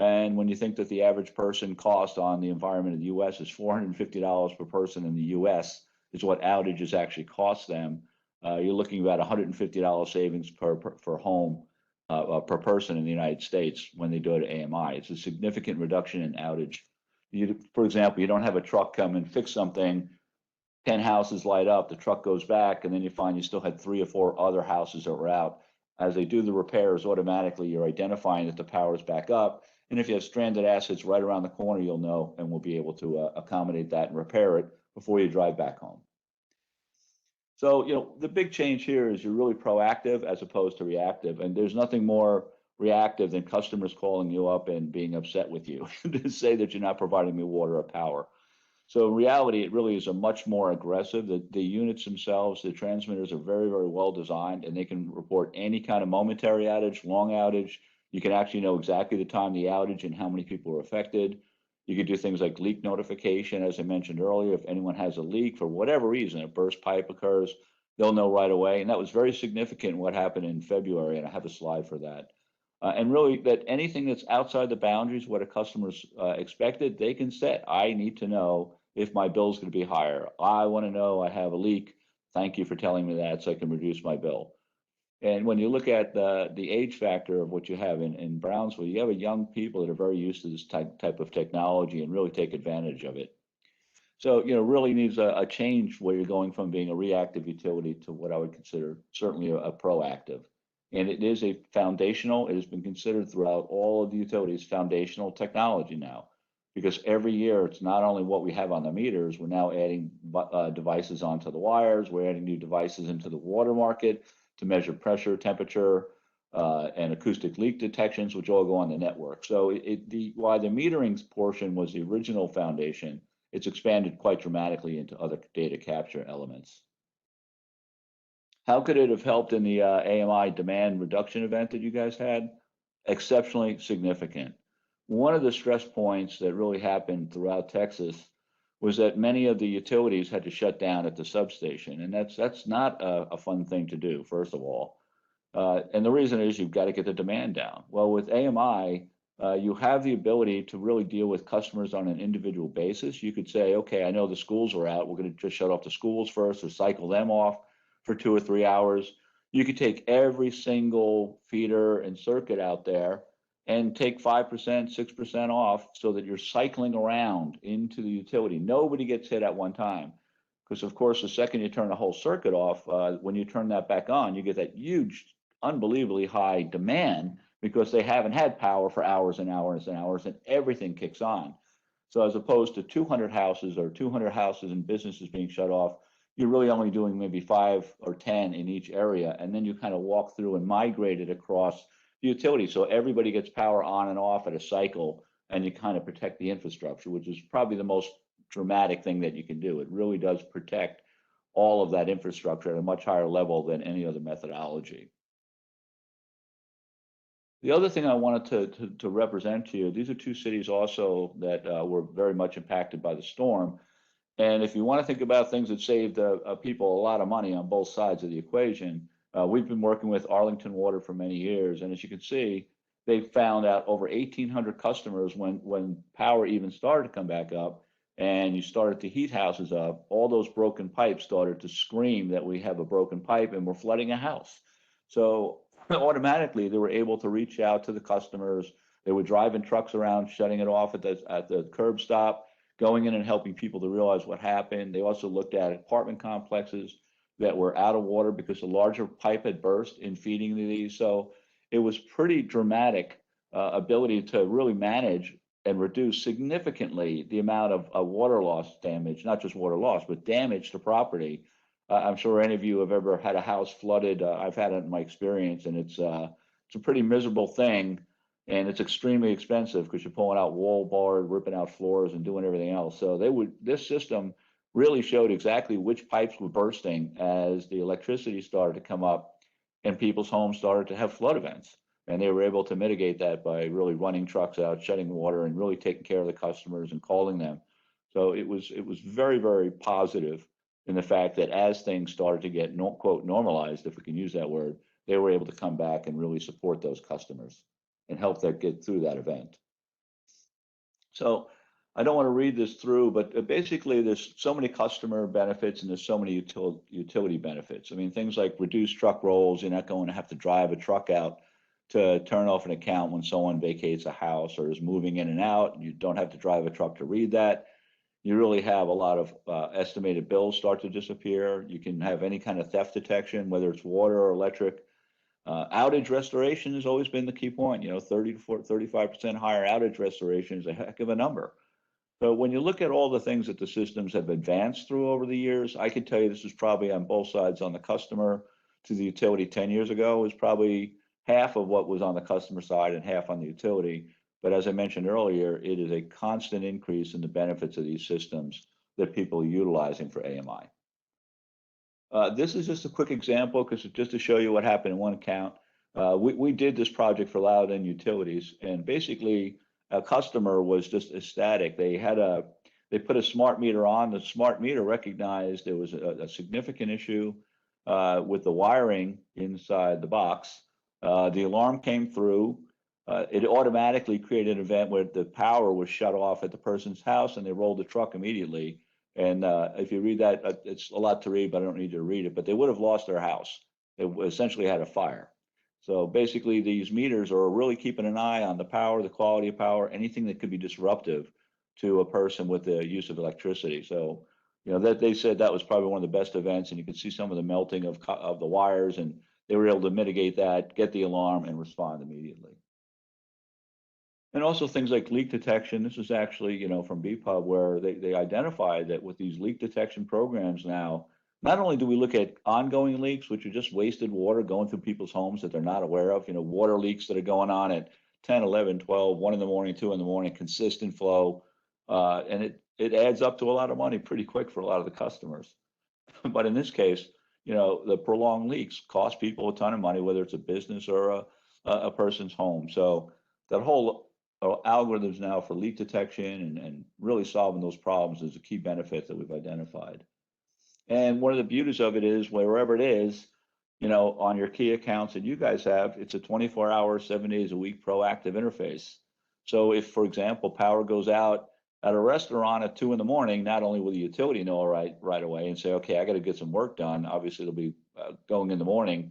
And when you think that the average person cost on the environment in the US is $450 per person in the US is what outages actually cost them, you're looking about $150 savings per home per person in the United States when they do it at AMI. It's a significant reduction in outage. For example, you don't have a truck come and fix something, 10 houses light up, the truck goes back, and then you find you still had 3 or 4 other houses that were out. As they do the repairs, automatically you're identifying that the power is back up. And if you have stranded assets right around the corner, you'll know and we'll be able to accommodate that and repair it before you drive back home. So, the big change here is you're really proactive as opposed to reactive. And there's nothing more reactive than customers calling you up and being upset with you to say that you're not providing me water or power. So in reality, it really is a much more aggressive. The units themselves, the transmitters are very, very well designed, and they can report any kind of momentary outage, long outage. You can actually know exactly the time of the outage and how many people are affected. You could do things like leak notification, as I mentioned earlier. If anyone has a leak for whatever reason, a burst pipe occurs, they'll know right away. And that was very significant what happened in February, and I have a slide for that. And really, that anything that's outside the boundaries, what a customer's expected, they can set. I need to know if my bill is going to be higher. I want to know I have a leak. Thank you for telling me that so I can reduce my bill. And when you look at the age factor of what you have in Brownsville, you have a young people that are very used to this type of technology and really take advantage of it. So, really needs a change where you're going from being a reactive utility to what I would consider certainly a proactive. And it is it has been considered throughout all of the utilities, foundational technology now, because every year it's not only what we have on the meters, we're now adding devices onto the wires, we're adding new devices into the water market to measure pressure, temperature, and acoustic leak detections, which all go on the network. So while the metering portion was the original foundation, it's expanded quite dramatically into other data capture elements. How could it have helped in the AMI demand reduction event that you guys had? Exceptionally significant. One of the stress points that really happened throughout Texas was that many of the utilities had to shut down at the substation, and that's not a fun thing to do, first of all. And the reason is you've got to get the demand down. Well, with AMI, you have the ability to really deal with customers on an individual basis. You could say, okay, I know the schools are out. We're going to just shut off the schools first or cycle them off for 2 or 3 hours. You could take every single feeder and circuit out there and take 5%, 6% off so that you're cycling around into the utility. Nobody gets hit at one time. Because of course, the second you turn a whole circuit off, when you turn that back on, you get that huge, unbelievably high demand because they haven't had power for hours and hours and hours, and everything kicks on. So as opposed to 200 houses or 200 houses and businesses being shut off, you're really only doing maybe 5 or 10 in each area. And then you kind of walk through and migrate it across the utility. So everybody gets power on and off at a cycle, and you kind of protect the infrastructure, which is probably the most dramatic thing that you can do. It really does protect all of that infrastructure at a much higher level than any other methodology. The other thing I wanted to represent to you, these are two cities also that were very much impacted by the storm. And if you want to think about things that saved people a lot of money on both sides of the equation, we've been working with Arlington Water for many years. And as you can see, they found out over 1,800 customers when power even started to come back up and you started to heat houses up, all those broken pipes started to scream that we have a broken pipe and we're flooding a house. So automatically they were able to reach out to the customers. They were driving trucks around, shutting it off at the curb stop, going in and helping people to realize what happened. They also looked at apartment complexes that were out of water because a larger pipe had burst in feeding these. So it was pretty dramatic ability to really manage and reduce significantly the amount of water loss damage, not just water loss, but damage to property. I'm sure any of you have ever had a house flooded. I've had it in my experience, and it's a pretty miserable thing, and it's extremely expensive because you're pulling out wall board, ripping out floors, and doing everything else. So this system really showed exactly which pipes were bursting as the electricity started to come up and people's homes started to have flood events. And they were able to mitigate that by really running trucks out, shutting water, and really taking care of the customers and calling them. So it was very, very positive in the fact that as things started to get quote normalized, if we can use that word, they were able to come back and really support those customers and help them get through that event. So I don't want to read this through, but basically there's so many customer benefits and there's so many utility benefits. I mean, things like reduced truck rolls. You're not going to have to drive a truck out to turn off an account when someone vacates a house or is moving in and out. You don't have to drive a truck to read that. You really have a lot of estimated bills start to disappear. You can have any kind of theft detection, whether it's water or electric. Outage restoration has always been the key point. 30 to 35% higher outage restoration is a heck of a number. So when you look at all the things that the systems have advanced through over the years, I can tell you this is probably on both sides, on the customer to the utility 10 years ago is probably half of what was on the customer side and half on the utility. But as I mentioned earlier, it is a constant increase in the benefits of these systems that people are utilizing for AMI. This is just a quick example because just to show you what happened in one account. We did this project for Loudoun Utilities, and basically a customer was just ecstatic. They put a smart meter on. The smart meter recognized there was a significant issue with the wiring inside the box. The alarm came through. It automatically created an event where the power was shut off at the person's house and they rolled the truck immediately. And if you read that, it's a lot to read, but I don't need you to read it, but they would have lost their house. It essentially had a fire. So basically these meters are really keeping an eye on the power, the quality of power, anything that could be disruptive to a person with the use of electricity. So, that they said that was probably one of the best events, and you could see some of the melting of the wires, and they were able to mitigate that, get the alarm, and respond immediately. And also things like leak detection. This is actually, from BPUB, where they identified that with these leak detection programs now, not only do we look at ongoing leaks, which are just wasted water going through people's homes that they're not aware of, water leaks that are going on at 10, 11, 12, 1 in the morning, 2 in the morning, consistent flow. And it adds up to a lot of money pretty quick for a lot of the customers. But in this case, the prolonged leaks cost people a ton of money, whether it's a business or a person's home. So that whole algorithms now for leak detection and really solving those problems is a key benefit that we've identified. And one of the beauties of it is wherever it is, on your key accounts that you guys have, it's a 24-hour, 7 days a week proactive interface. So if, for example, power goes out at a restaurant at 2 in the morning, not only will the utility know right away and say, okay, I got to get some work done. Obviously, it'll be going in the morning.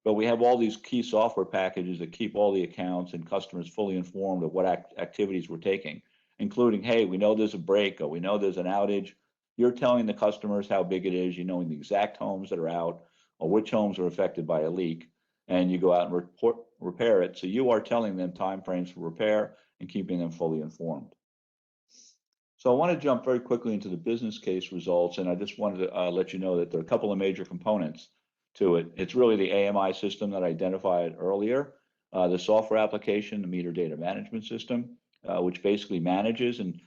But we have all these key software packages that keep all the accounts and customers fully informed of what activities we're taking, including, hey, we know there's a break or we know there's an outage. You're telling the customers how big it is. Knowing the exact homes that are out or which homes are affected by a leak. And you go out and repair it. So you are telling them timeframes for repair and keeping them fully informed. So I want to jump very quickly into the business case results, and I just wanted to let you know that there are a couple of major components to it. It's really the AMI system that I identified earlier, the software application, the meter data management system, which basically manages and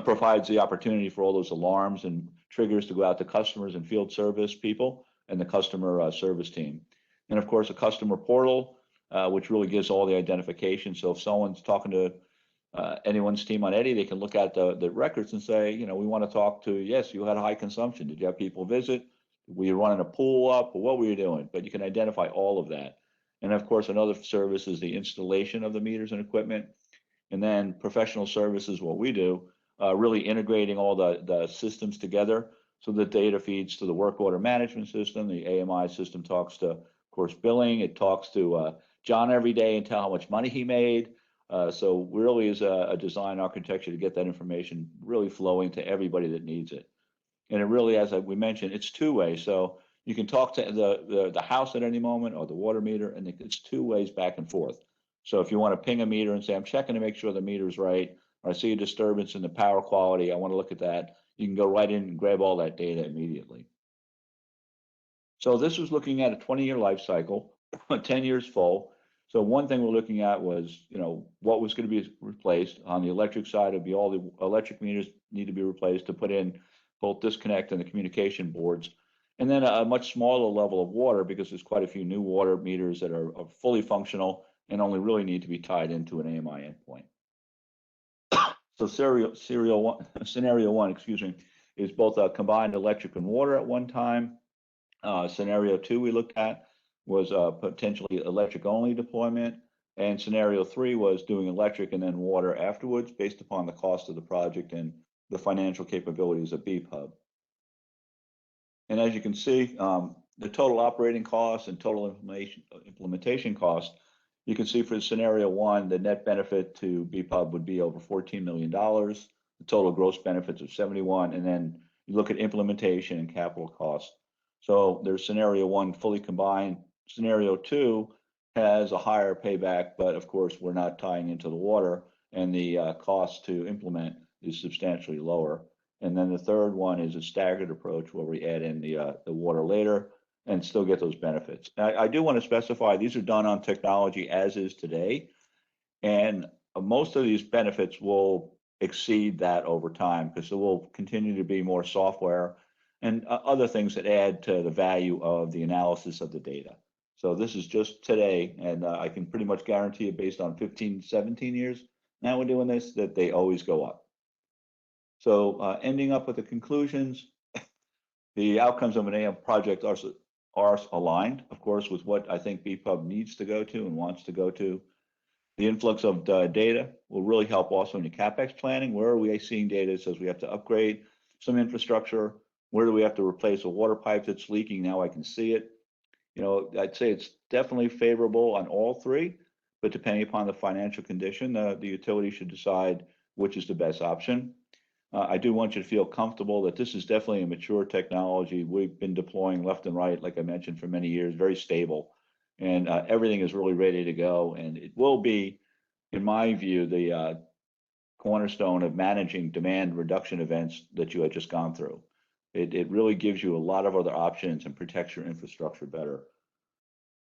provides the opportunity for all those alarms and triggers to go out to customers and field service people and the customer service team. And of course, a customer portal, which really gives all the identification. So if someone's talking to anyone's team on Eddy, they can look at the records and say, you know, we want to talk to, yes, you had high consumption. Did you have people visit? Were you running a pool up? Or what were you doing? But you can identify all of that. And of course, another service is the installation of the meters and equipment. And then professional services, what we do, really integrating all the systems together. So the data feeds to the work order management system. The AMI system talks to, of course, billing. It talks to John every day and tell how much money he made. So really is a design architecture to get that information really flowing to everybody that needs it. And it really, as we mentioned, it's two-way. So you can talk to the house at any moment or the water meter, and it's two ways back and forth. So if you want to ping a meter and say, I'm checking to make sure the meter is right, or I see a disturbance in the power quality, I want to look at that, you can go right in and grab all that data immediately. So this was looking at a 20-year life cycle, 10 years full. So one thing we're looking at was, you know, what was going to be replaced. On the electric side, it'd be all the electric meters need to be replaced to put in both disconnect and the communication boards. And then a much smaller level of water, because there's quite a few new water meters that are fully functional and only really need to be tied into an AMI endpoint. So scenario one, excuse me, is both a combined electric and water at one time. Scenario two we looked at was potentially electric only deployment. And scenario three was doing electric and then water afterwards based upon the cost of the project and the financial capabilities of BPUB. And as you can see, the total operating costs and total implementation costs, you can see for scenario one, the net benefit to BPUB would be over $14 million, the total gross benefits of 71, and then you look at implementation and capital costs. So there's scenario one fully combined. Scenario two has a higher payback, but of course we're not tying into the water, and the cost to implement is substantially lower. And then the third one is a staggered approach where we add in the water later and still get those benefits. I do want to specify these are done on technology as is today, and most of these benefits will exceed that over time because there will continue to be more software and other things that add to the value of the analysis of the data. So this is just today, and I can pretty much guarantee you based on 15, 17 years now we're doing this, that they always go up. So ending up with the conclusions, the outcomes of an AM project are aligned, of course, with what I think BPUB needs to go to and wants to go to. The influx of data will really help also in the CapEx planning. Where are we seeing data that says we have to upgrade some infrastructure? Where do we have to replace a water pipe that's leaking? Now I can see it. You know, I'd say it's definitely favorable on all three, but depending upon the financial condition, the utility should decide which is the best option. I do want you to feel comfortable that this is definitely a mature technology. We've been deploying left and right, like I mentioned, for many years, very stable, and everything is really ready to go. And it will be, in my view, the cornerstone of managing demand reduction events that you had just gone through. It really gives you a lot of other options and protects your infrastructure better.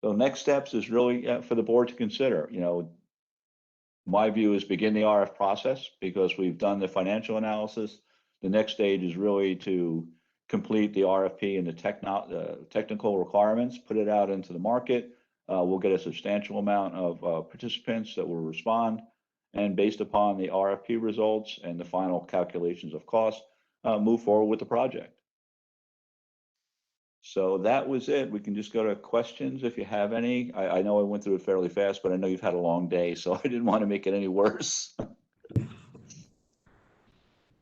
So next steps is really for the board to consider. You know, my view is begin the RF process because we've done the financial analysis. The next stage is really to complete the RFP and the technical requirements, put it out into the market. We'll get a substantial amount of participants that will respond. And based upon the RFP results and the final calculations of cost, move forward with the project. So that was it. We can just go to questions if you have any. I know I went through it fairly fast, but I know you've had a long day, so I didn't want to make it any worse.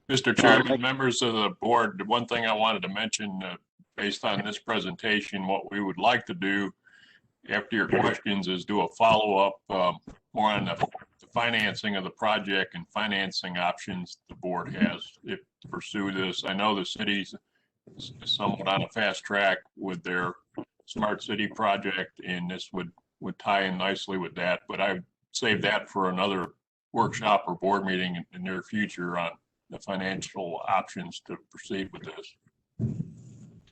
Mr. Chairman, members of the board, the one thing I wanted to mention based on this presentation, what we would like to do after your questions is do a follow-up more on the financing of the project and financing options the board has if to pursue this. I know the city's somewhat on a fast track with their smart city project, and this would would tie in nicely with that, but I would save that for another workshop or board meeting in the near future on the financial options to proceed with this.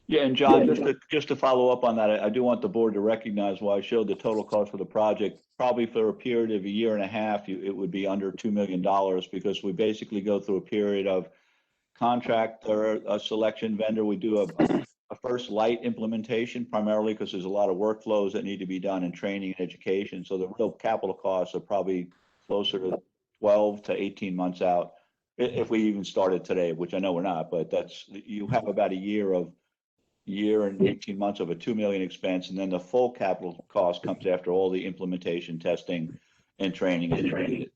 Yeah, and John, just to follow up on that, I do want the board to recognize why I showed the total cost for the project. Probably for a period of a year and a half, it would be under $2 million, because we basically go through a period of contract or a selection vendor. We do a first light implementation, primarily because there's a lot of workflows that need to be done in training and education. So the real capital costs are probably closer to 12 to 18 months out, if we even started today, which I know we're not, but you have about a year and 18 months of a $2 million expense, and then the full capital cost comes after all the implementation, testing, and training is needed.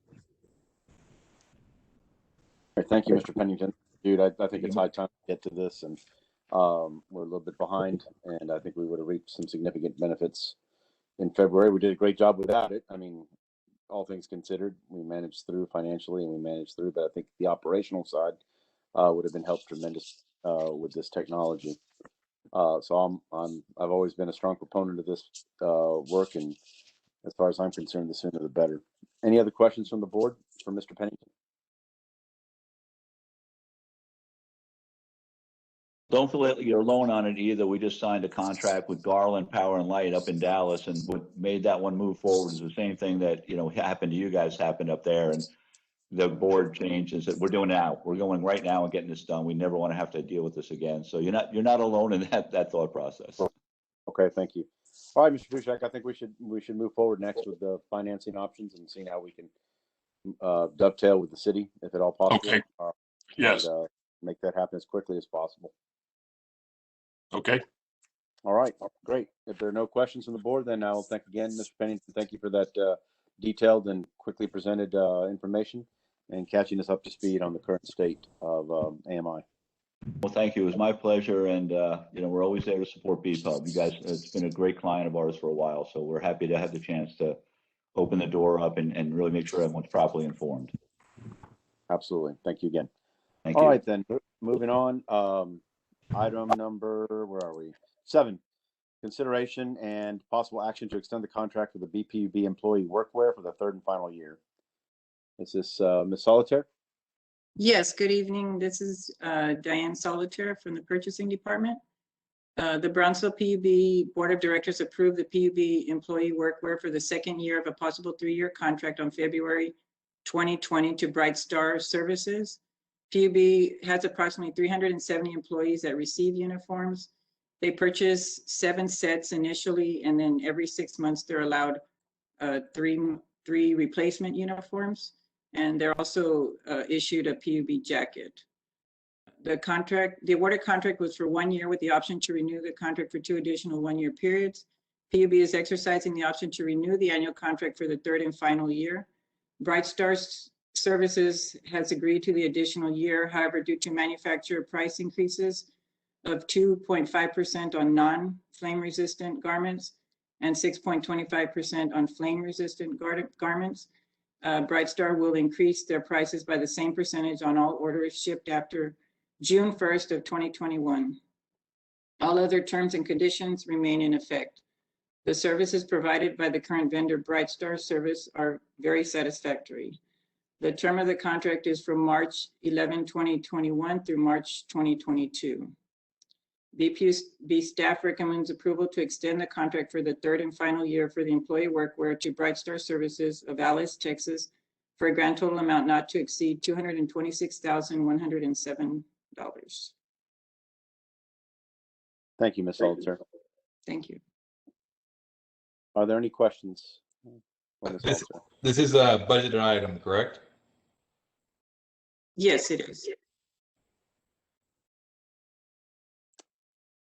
Thank you, Mr. Pennington. Dude, I think it's high time to get to this, and we're a little bit behind, and I think we would have reaped some significant benefits in February. We did a great job without it. I mean, all things considered, we managed through financially, and we managed through, but I think the operational side would have been helped tremendous with this technology. So I've always been a strong proponent of this work, and as far as I'm concerned, the sooner the better. Any other questions from the board for Mr. Pennington? Don't feel like you're alone on it either. We just signed a contract with Garland Power and Light up in Dallas, and what made that one move forward is the same thing that, happened to you guys happened up there, and the board changed and said, we're doing now. We're going right now and getting this done. We never want to have to deal with this again. So you're not alone in that thought process. Okay, thank you. All right, Mr. Pushak, I think we should move forward next with the financing options and seeing how we can dovetail with the city, if at all possible. Okay. Yes. And, make that happen as quickly as possible. Okay. All right, great. If there are no questions from the board, then I'll thank again, Mr. Pennington. Thank you for that detailed and quickly presented information and catching us up to speed on the current state of AMI. Well, thank you. It was my pleasure. And, we're always there to support BPUB. You guys, it's been a great client of ours for a while. So we're happy to have the chance to open the door up and really make sure everyone's properly informed. Absolutely. Thank you again. Thank you. All right, then moving on. Item number, where are we? 7, consideration and possible action to extend the contract for the BPUB employee workwear for the 3rd and final year. Is this Ms. Solitaire? Yes, good evening. This is Diane Solitaire from the Purchasing Department. The Brownsville PUB Board of Directors approved the PUB employee workwear for the 2nd year of a possible 3-year contract on February 2020 to Bright Star Services. PUB has approximately 370 employees that receive uniforms. They purchase 7 sets initially, and then every 6 months they're allowed 3 replacement uniforms, and they're also issued a PUB jacket. The awarded contract was for 1 year with the option to renew the contract for 2 additional 1-year periods. PUB is exercising the option to renew the annual contract for the 3rd and final year. Bright Star Services has agreed to the additional year. However, due to manufacturer price increases of 2.5% on non-flame resistant garments and 6.25% on flame resistant garments, Bright Star will increase their prices by the same percentage on all orders shipped after June 1st of 2021. All other terms and conditions remain in effect. The services provided by the current vendor, Bright Star Service, are very satisfactory. The term of the contract is from March 11, 2021 through March 2022. BPUB staff recommends approval to extend the contract for the 3rd and final year for the employee workwear to Bright Star Services of Alice, Texas, for a grand total amount not to exceed $226,107. Thank you, Ms. Solitaire. Thank you. Are there any questions? This is a budgeted item, correct? Yes, it is.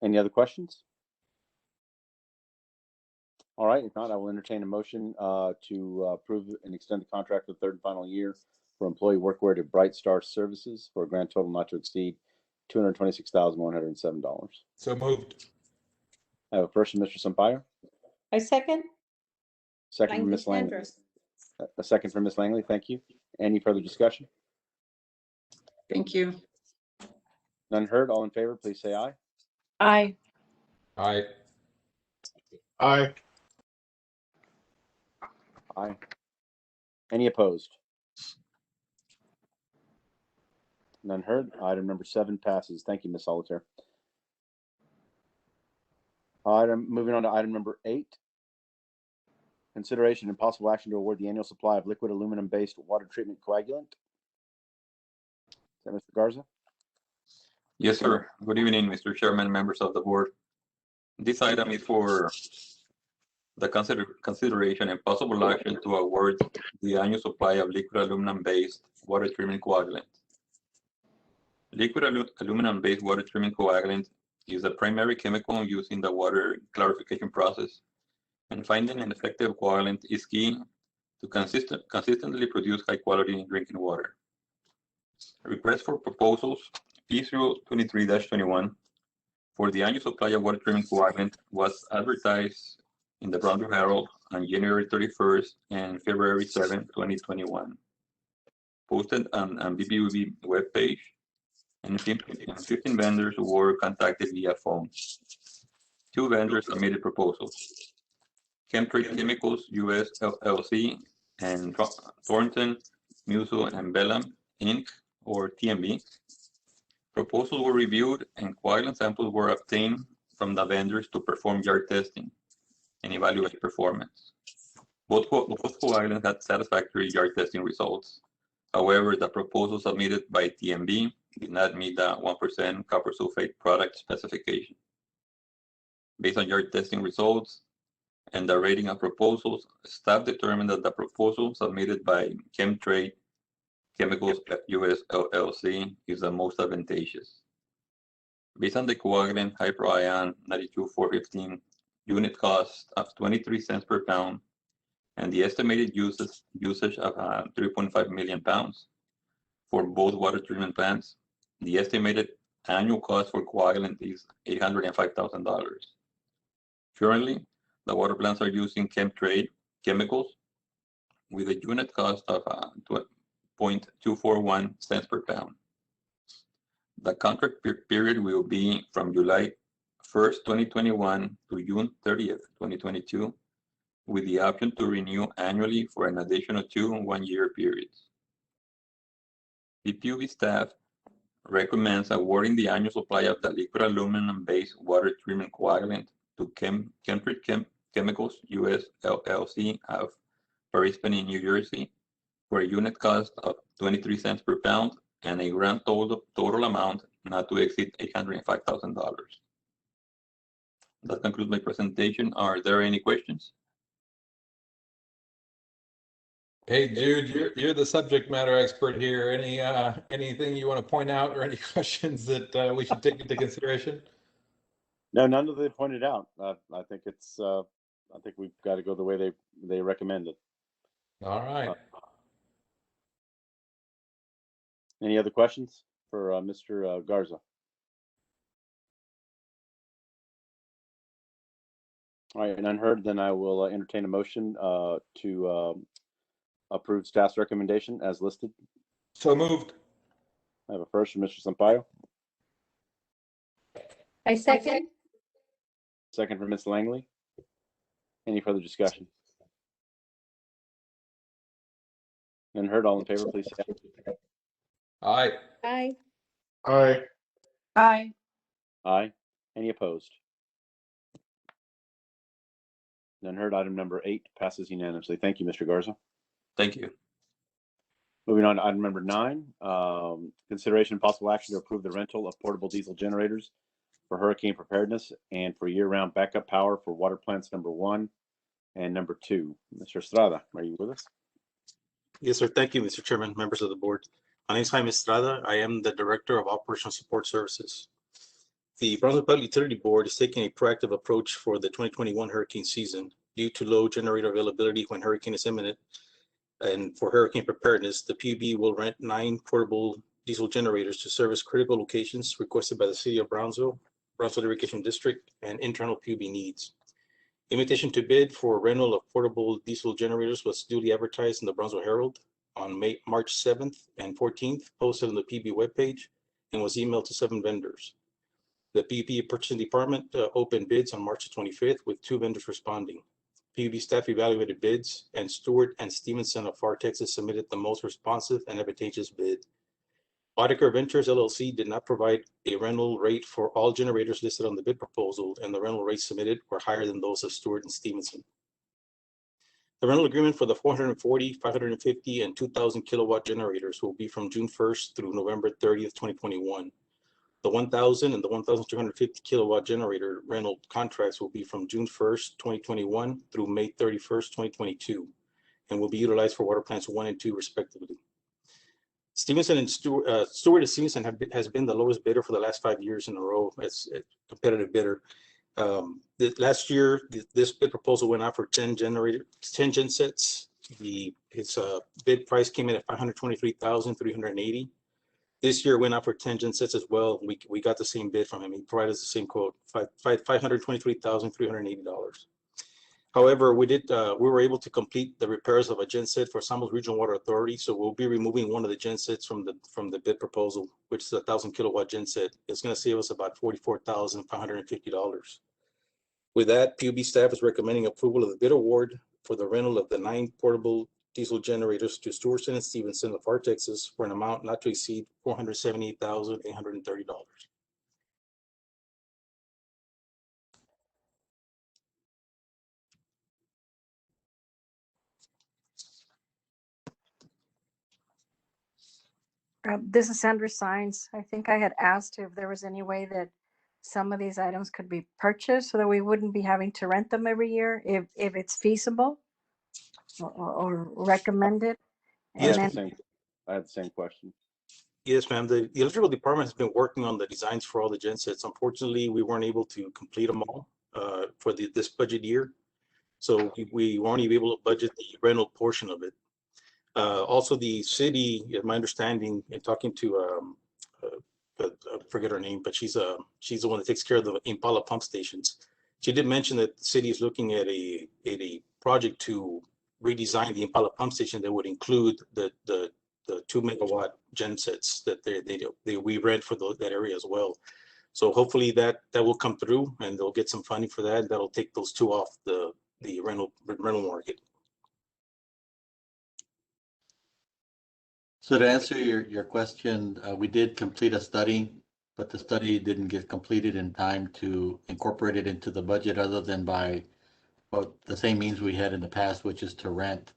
Any other questions? All right, if not, I will entertain a motion to approve and extend the contract for the 3rd and final year for employee workwear to Bright Star Services for a grand total not to exceed $226,107. So moved. I have a first from Mr. Sampaio. I second. Second from Ms. Langley. A second from Ms. Langley. Thank you. Any further discussion? Thank you. None heard. All in favor, please say aye. Aye. Aye. Aye. Aye. Any opposed? None heard. Item number 7 passes. Thank you, Ms. Solitaire. Moving on to item number 8. Consideration and possible action to award the annual supply of liquid aluminum-based water treatment coagulant. Is that Mr. Garza? Yes, sir. Good evening, Mr. Chairman, members of the board. This item is for the consideration and possible action to award the annual supply of liquid aluminum-based water treatment coagulant. Liquid aluminum-based water treatment coagulant is a primary chemical used in the water clarification process, and finding an effective coagulant is key to consistently produce high-quality drinking water. Request for proposals P023-21 for the annual supply of water treatment coagulant was advertised in the Brownsville Herald on January 31st and February 7, 2021. Posted on BPUB webpage, and 15 vendors were contacted via phone. 2 vendors submitted proposals: Chemtrade Chemicals US LLC and Thornton, Musso and Bellam Inc., or TMB. Proposals were reviewed and coagulant samples were obtained from the vendors to perform yard testing and evaluate performance. Both coagulants had satisfactory yard testing results. However, the proposal submitted by TMB did not meet the 1% copper sulfate product specification. Based on yard testing results and the rating of proposals, staff determined that the proposal submitted by Chemtrade Chemicals US LLC is the most advantageous. Based on the coagulant hyperion 92415 unit cost of 23 cents per pound and the estimated usage of 3.5 million pounds for both water treatment plants, the estimated annual cost for coagulant is $805,000. Currently, the water plants are using Chemtrade Chemicals with a unit cost of 0.241 cents per pound. The contract period will be from July 1st, 2021 to June 30th, 2022, with the option to renew annually for an additional 2 one-year periods. BPUB staff recommends awarding the annual supply of the liquid aluminum-based water treatment coagulant to Chemtrade Chemicals US LLC of Parsippany, New Jersey, for a unit cost of 23 cents per pound and a grand total amount not to exceed $805,000. That concludes my presentation. Are there any questions? Hey, Jude, you're the subject matter expert here. Anything you want to point out or any questions that we should take into consideration? No, none of them pointed out. I think it's. I think we've got to go the way they recommended. All right. Any other questions for Mr. Garza? All right, and unheard, then I will entertain a motion to approve staff's recommendation as listed. So moved. I have a first from Mr. Sampaio. I second. Second from Ms. Langley. Any further discussion? Unheard, all in favor, please say aye. Aye. Aye. Aye. Aye. Aye. Any opposed? None heard. Item number 8 passes unanimously. Thank you, Mr. Garza. Thank you. Moving on to item number 9, consideration and possible action to approve the rental of portable diesel generators for hurricane preparedness and for year-round backup power for water plants number 1 and number 2. Mr. Estrada, are you with us? Yes, sir. Thank you, Mr. Chairman, members of the board. My name is Jaime Estrada. I am the Director of Operational Support Services. The Brownsville Public Utility Board is taking a proactive approach for the 2021 hurricane season due to low generator availability when hurricane is imminent. And for hurricane preparedness, the PUB will rent 9 portable diesel generators to service critical locations requested by the City of Brownsville, Brownsville Irrigation District, and internal PUB needs. Invitation to bid for rental of portable diesel generators was duly advertised in the Brownsville Herald on March 7th and 14th, posted on the PUB webpage, and was emailed to 7 vendors. The PUB Purchasing Department opened bids on March 25th with 2 vendors responding. PUB staff evaluated bids, and Stewart and Stevenson of FAR Texas submitted the most responsive and advantageous bid. Auditor Ventures LLC did not provide a rental rate for all generators listed on the bid proposal, and the rental rates submitted were higher than those of Stewart and Stevenson. The rental agreement for the 440, 550, and 2,000 kilowatt generators will be from June 1st through November 30th, 2021. The 1,000 and the 1,250 kilowatt generator rental contracts will be from June 1st, 2021 through May 31st, 2022, and will be utilized for water plants 1 and 2 respectively. Stevenson and Stewart and Stevenson has been the lowest bidder for the last 5 years in a row as a competitive bidder. Last year, this bid proposal went out for 10 gen sets. Its bid price came in at $523,380. This year went out for 10 gen sets as well. We got the same bid from him. He provided us the same quote, $523,380. However, we were able to complete the repairs of a genset for Samos Regional Water Authority. So we'll be removing one of the gensets from the bid proposal, which is a 1,000 kilowatt genset. It's going to save us about $44,550. With that, PUB staff is recommending approval of the bid award for the rental of the 9 portable diesel generators to Stewartson and Stevenson of FAR Texas for an amount not to exceed $478,830. This is Sandra Sines. I think I had asked if there was any way that some of these items could be purchased so that we wouldn't be having to rent them every year if it's feasible or recommended. I And had then, the same question. Yes, ma'am. The electrical department has been working on the designs for all the gensets. Unfortunately, we weren't able to complete them all for this budget year. So we weren't even able to budget the rental portion of it. Also, the city, my understanding, in talking to, I forget her name, but she's the one that takes care of the Impala pump stations. She did mention that the city is looking at a project to redesign the Impala pump station that would include the 2 megawatt gensets that we rent for that area as well. So hopefully that will come through and they'll get some funding for that. That'll take those 2 off the rental market. So to answer your question, we did complete a study, but the study didn't get completed in time to incorporate it into the budget other than by the same means we had in the past, which is to rent.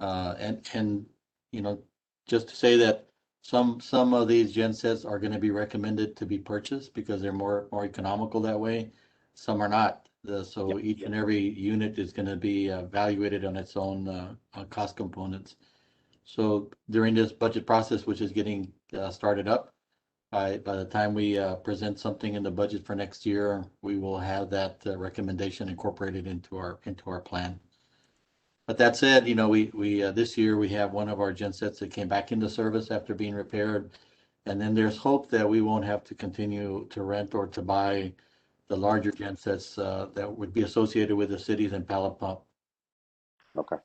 And you know, just to say that some of these gensets are going to be recommended to be purchased because they're more economical that way. Some are not. So each and every unit is going to be evaluated on its own cost components. So during this budget process, which is getting started up, by the time we present something in the budget for next year, we will have that recommendation incorporated into our plan. But that said, you know, we this year we have one of our gensets that came back into service after being repaired, and then there's hope that we won't have to continue to rent or to buy the larger gensets that would be associated with the cities and pallet pump. Okay.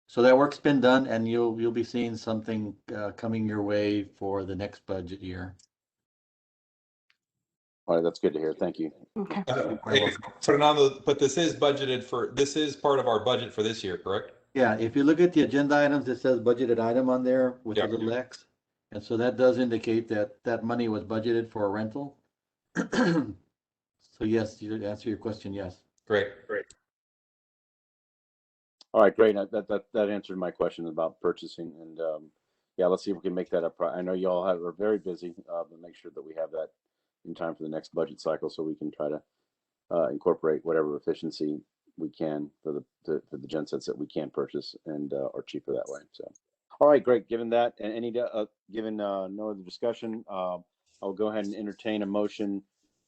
So that work's been done, and you'll be seeing something coming your way for the next budget year. All right, that's good to hear. Thank you. okay. Fernando, but this is part of our budget for this year, correct? Yeah, if you look at the agenda items, it says budgeted item on there with the little X. And so that does indicate that that money was budgeted for a rental. So yes, to answer your question, yes. Great. All right, great. That answered my question about purchasing, and yeah, let's see if we can make that up. I know you all are very busy, but make sure that we have that in time for the next budget cycle, so we can try to incorporate whatever efficiency we can for the gensets that we can purchase and are cheaper that way. So, all right, great. Given that, and given no other discussion, I'll go ahead and entertain a motion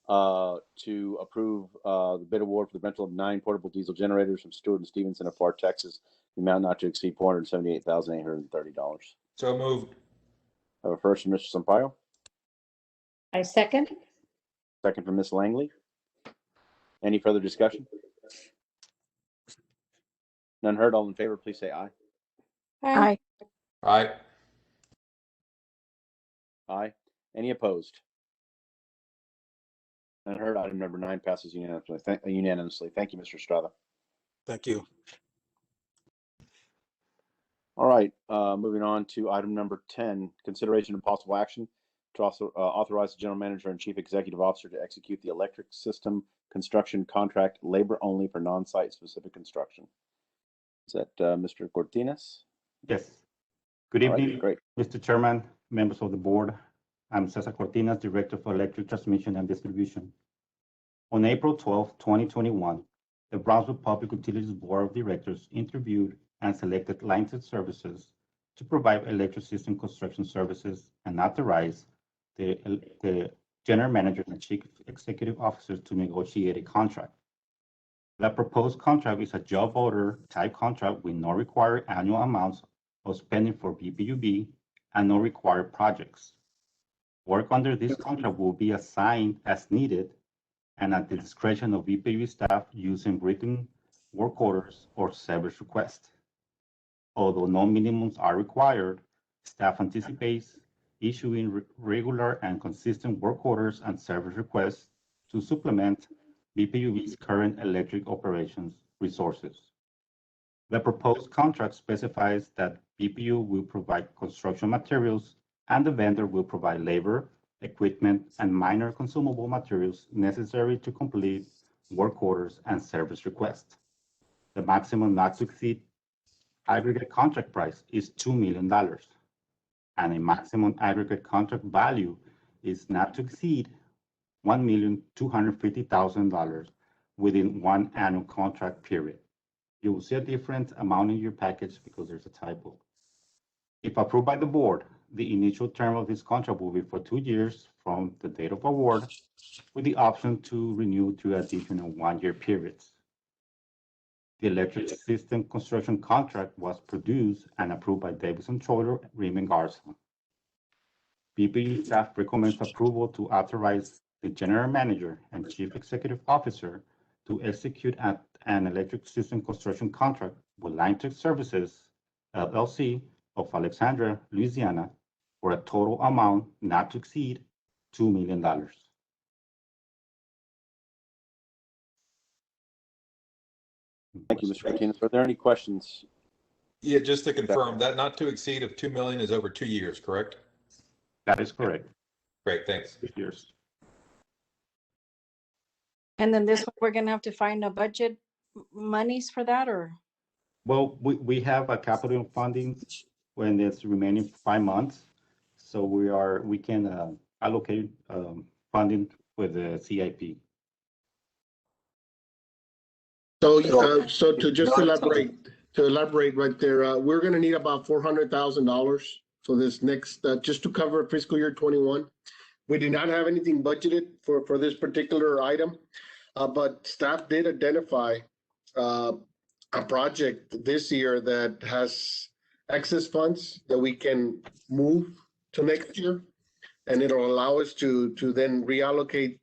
to approve the bid award for the rental of 9 portable diesel generators from Stewart and Stevenson of FAR Texas, the amount not to exceed $478,830. So moved. I have a first from Mr. Sampaio. I second. Second from Ms. Langley. Any further discussion? None heard. All in favor, please say aye. Aye. Aye. Aye. Any opposed? None heard. Item number 9 passes unanimously. Thank you, Mr. Estrada. Thank you. All right, moving on to item number 10, consideration and possible action to also authorize the general manager and chief executive officer to execute the electric system construction contract labor only for non-site specific construction. Is that Mr. Cortinas? Yes. Good All right, evening, great. Mr. Chairman, members of the board. I'm Cesar Cortinas, Director for Electric Transmission and Distribution. On April 12, 2021, the Brownsville Public Utilities Board of Directors interviewed and selected Line Tech Services to provide electric system construction services and authorize the general manager and chief executive officers to negotiate a contract. The proposed contract is a job order type contract with no required annual amounts of spending for BPUB and no required projects. Work under this contract will be assigned as needed and at the discretion of BPUB staff using written work orders or service requests. Although no minimums are required, staff anticipates issuing regular and consistent work orders and service requests to supplement BPUB's current electric operations resources. The proposed contract specifies that BPU will provide construction materials and the vendor will provide labor, equipment, and minor consumable materials necessary to complete work orders and service requests. The maximum not to exceed aggregate contract price is $2 million, and a maximum aggregate contract value is not to exceed $1,250,000 within one annual contract period. You will see a different amount in your package because there's a typo. If approved by the board, the initial term of this contract will be for 2 years from the date of award, with the option to renew to additional 1-year periods. The electric system construction contract was produced and approved by Davidson Troller, Raymond Garza. BPU staff recommends approval to authorize the general manager and chief executive officer to execute an electric system construction contract with Line Tech Services, LLC of Alexandria, Louisiana, for a total amount not to exceed $2 million. Thank you, Mr. Martinez. Are there any questions? Yeah, just to confirm, that not to exceed of 2 million is over 2 years, correct? That is correct. Great, thanks. 2 years. And then this one, we're gonna have to find a budget monies for that, or? Well, we have a capital funding when it's remaining 5 months. So we can allocate funding with the CIP. So to just elaborate right there, we're gonna need about $400,000 for this next, just to cover fiscal year 21. We do not have anything budgeted for this particular item, but staff did identify a project this year that has excess funds that we can move to next year, and it'll allow us to then reallocate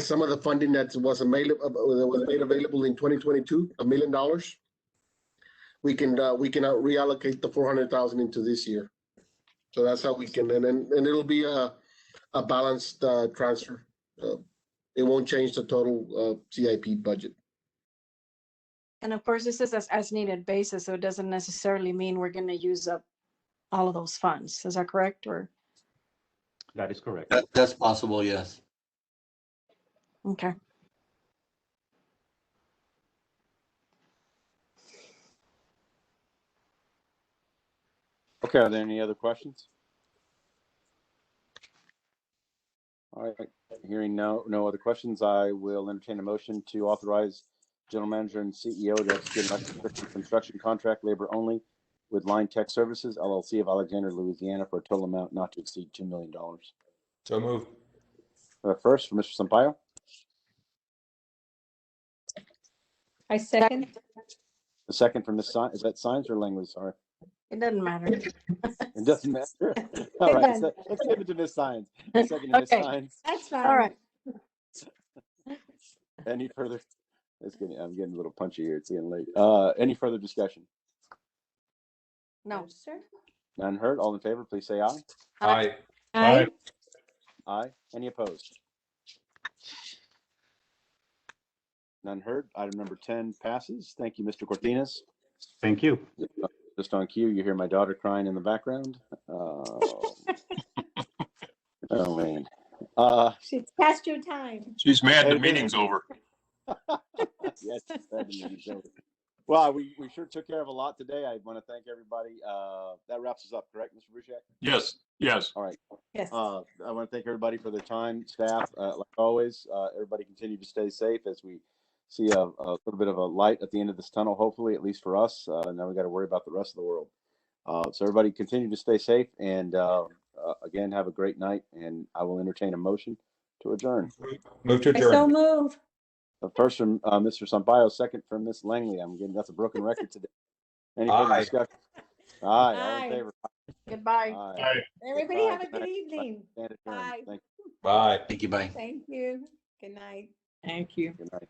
some of the funding that was made available in 2022, $1 million. We can reallocate the 400,000 into this year. So that's how we can, and it'll be a balanced transfer. It won't change the total CIP budget. And of course, this is as needed basis, so it doesn't necessarily mean we're gonna use up all of those funds. Is that correct, or? That is correct. That's possible, yes. Okay. Okay, are there any other questions? All right, hearing no other questions, I will entertain a motion to authorize general manager and CEO to execute an electric construction contract labor only with Line Tech Services, LLC of Alexandria, Louisiana, for a total amount not to exceed $2 million. So moved. First, from Mr. Sampaio. I second. The second from Ms. Sines. Is that Sines or Langley? Sorry. It doesn't matter. It doesn't matter. All right, so let's give it to Ms. Sines. Second to Ms. Okay. Sines. That's fine. All right. Any further? I'm getting a little punchy here. It's getting late. Any further discussion? No. Sir? None heard. All in favor, please say aye. Aye. Aye. Aye. Any opposed? None heard. Item number 10 passes. Thank you, Mr. Cortinas. Thank you. Just on cue, you hear my daughter crying in the background. Oh man. It's past your time. She's mad the It meeting's is. over. Yes, the meeting's over. Well, we sure took care of a lot today. I want to thank everybody. That wraps us up, correct, Mr. Bruchak? Yes, yes. All right. Yes. I want to thank everybody for their time, staff. Like always, everybody continue to stay safe as we see a little bit of a light at the end of this tunnel, hopefully, at least for us. And then we got to worry about the rest of the world. So everybody continue to stay safe. And again, have a great night. And I will entertain a motion to adjourn. Move to I so adjourn. move. The first from Mr. Sampaio, second from Miss Langley. I'm getting that's a broken record today. Any further Aye. discussion? Aye, all in Aye. favor. Goodbye. Aye. Everybody Goodbye. have a Good good night. evening. Stand adjourned. Bye. Thank you. Bye. Thank you, bye. Thank you. Good night. Thank you. Good night.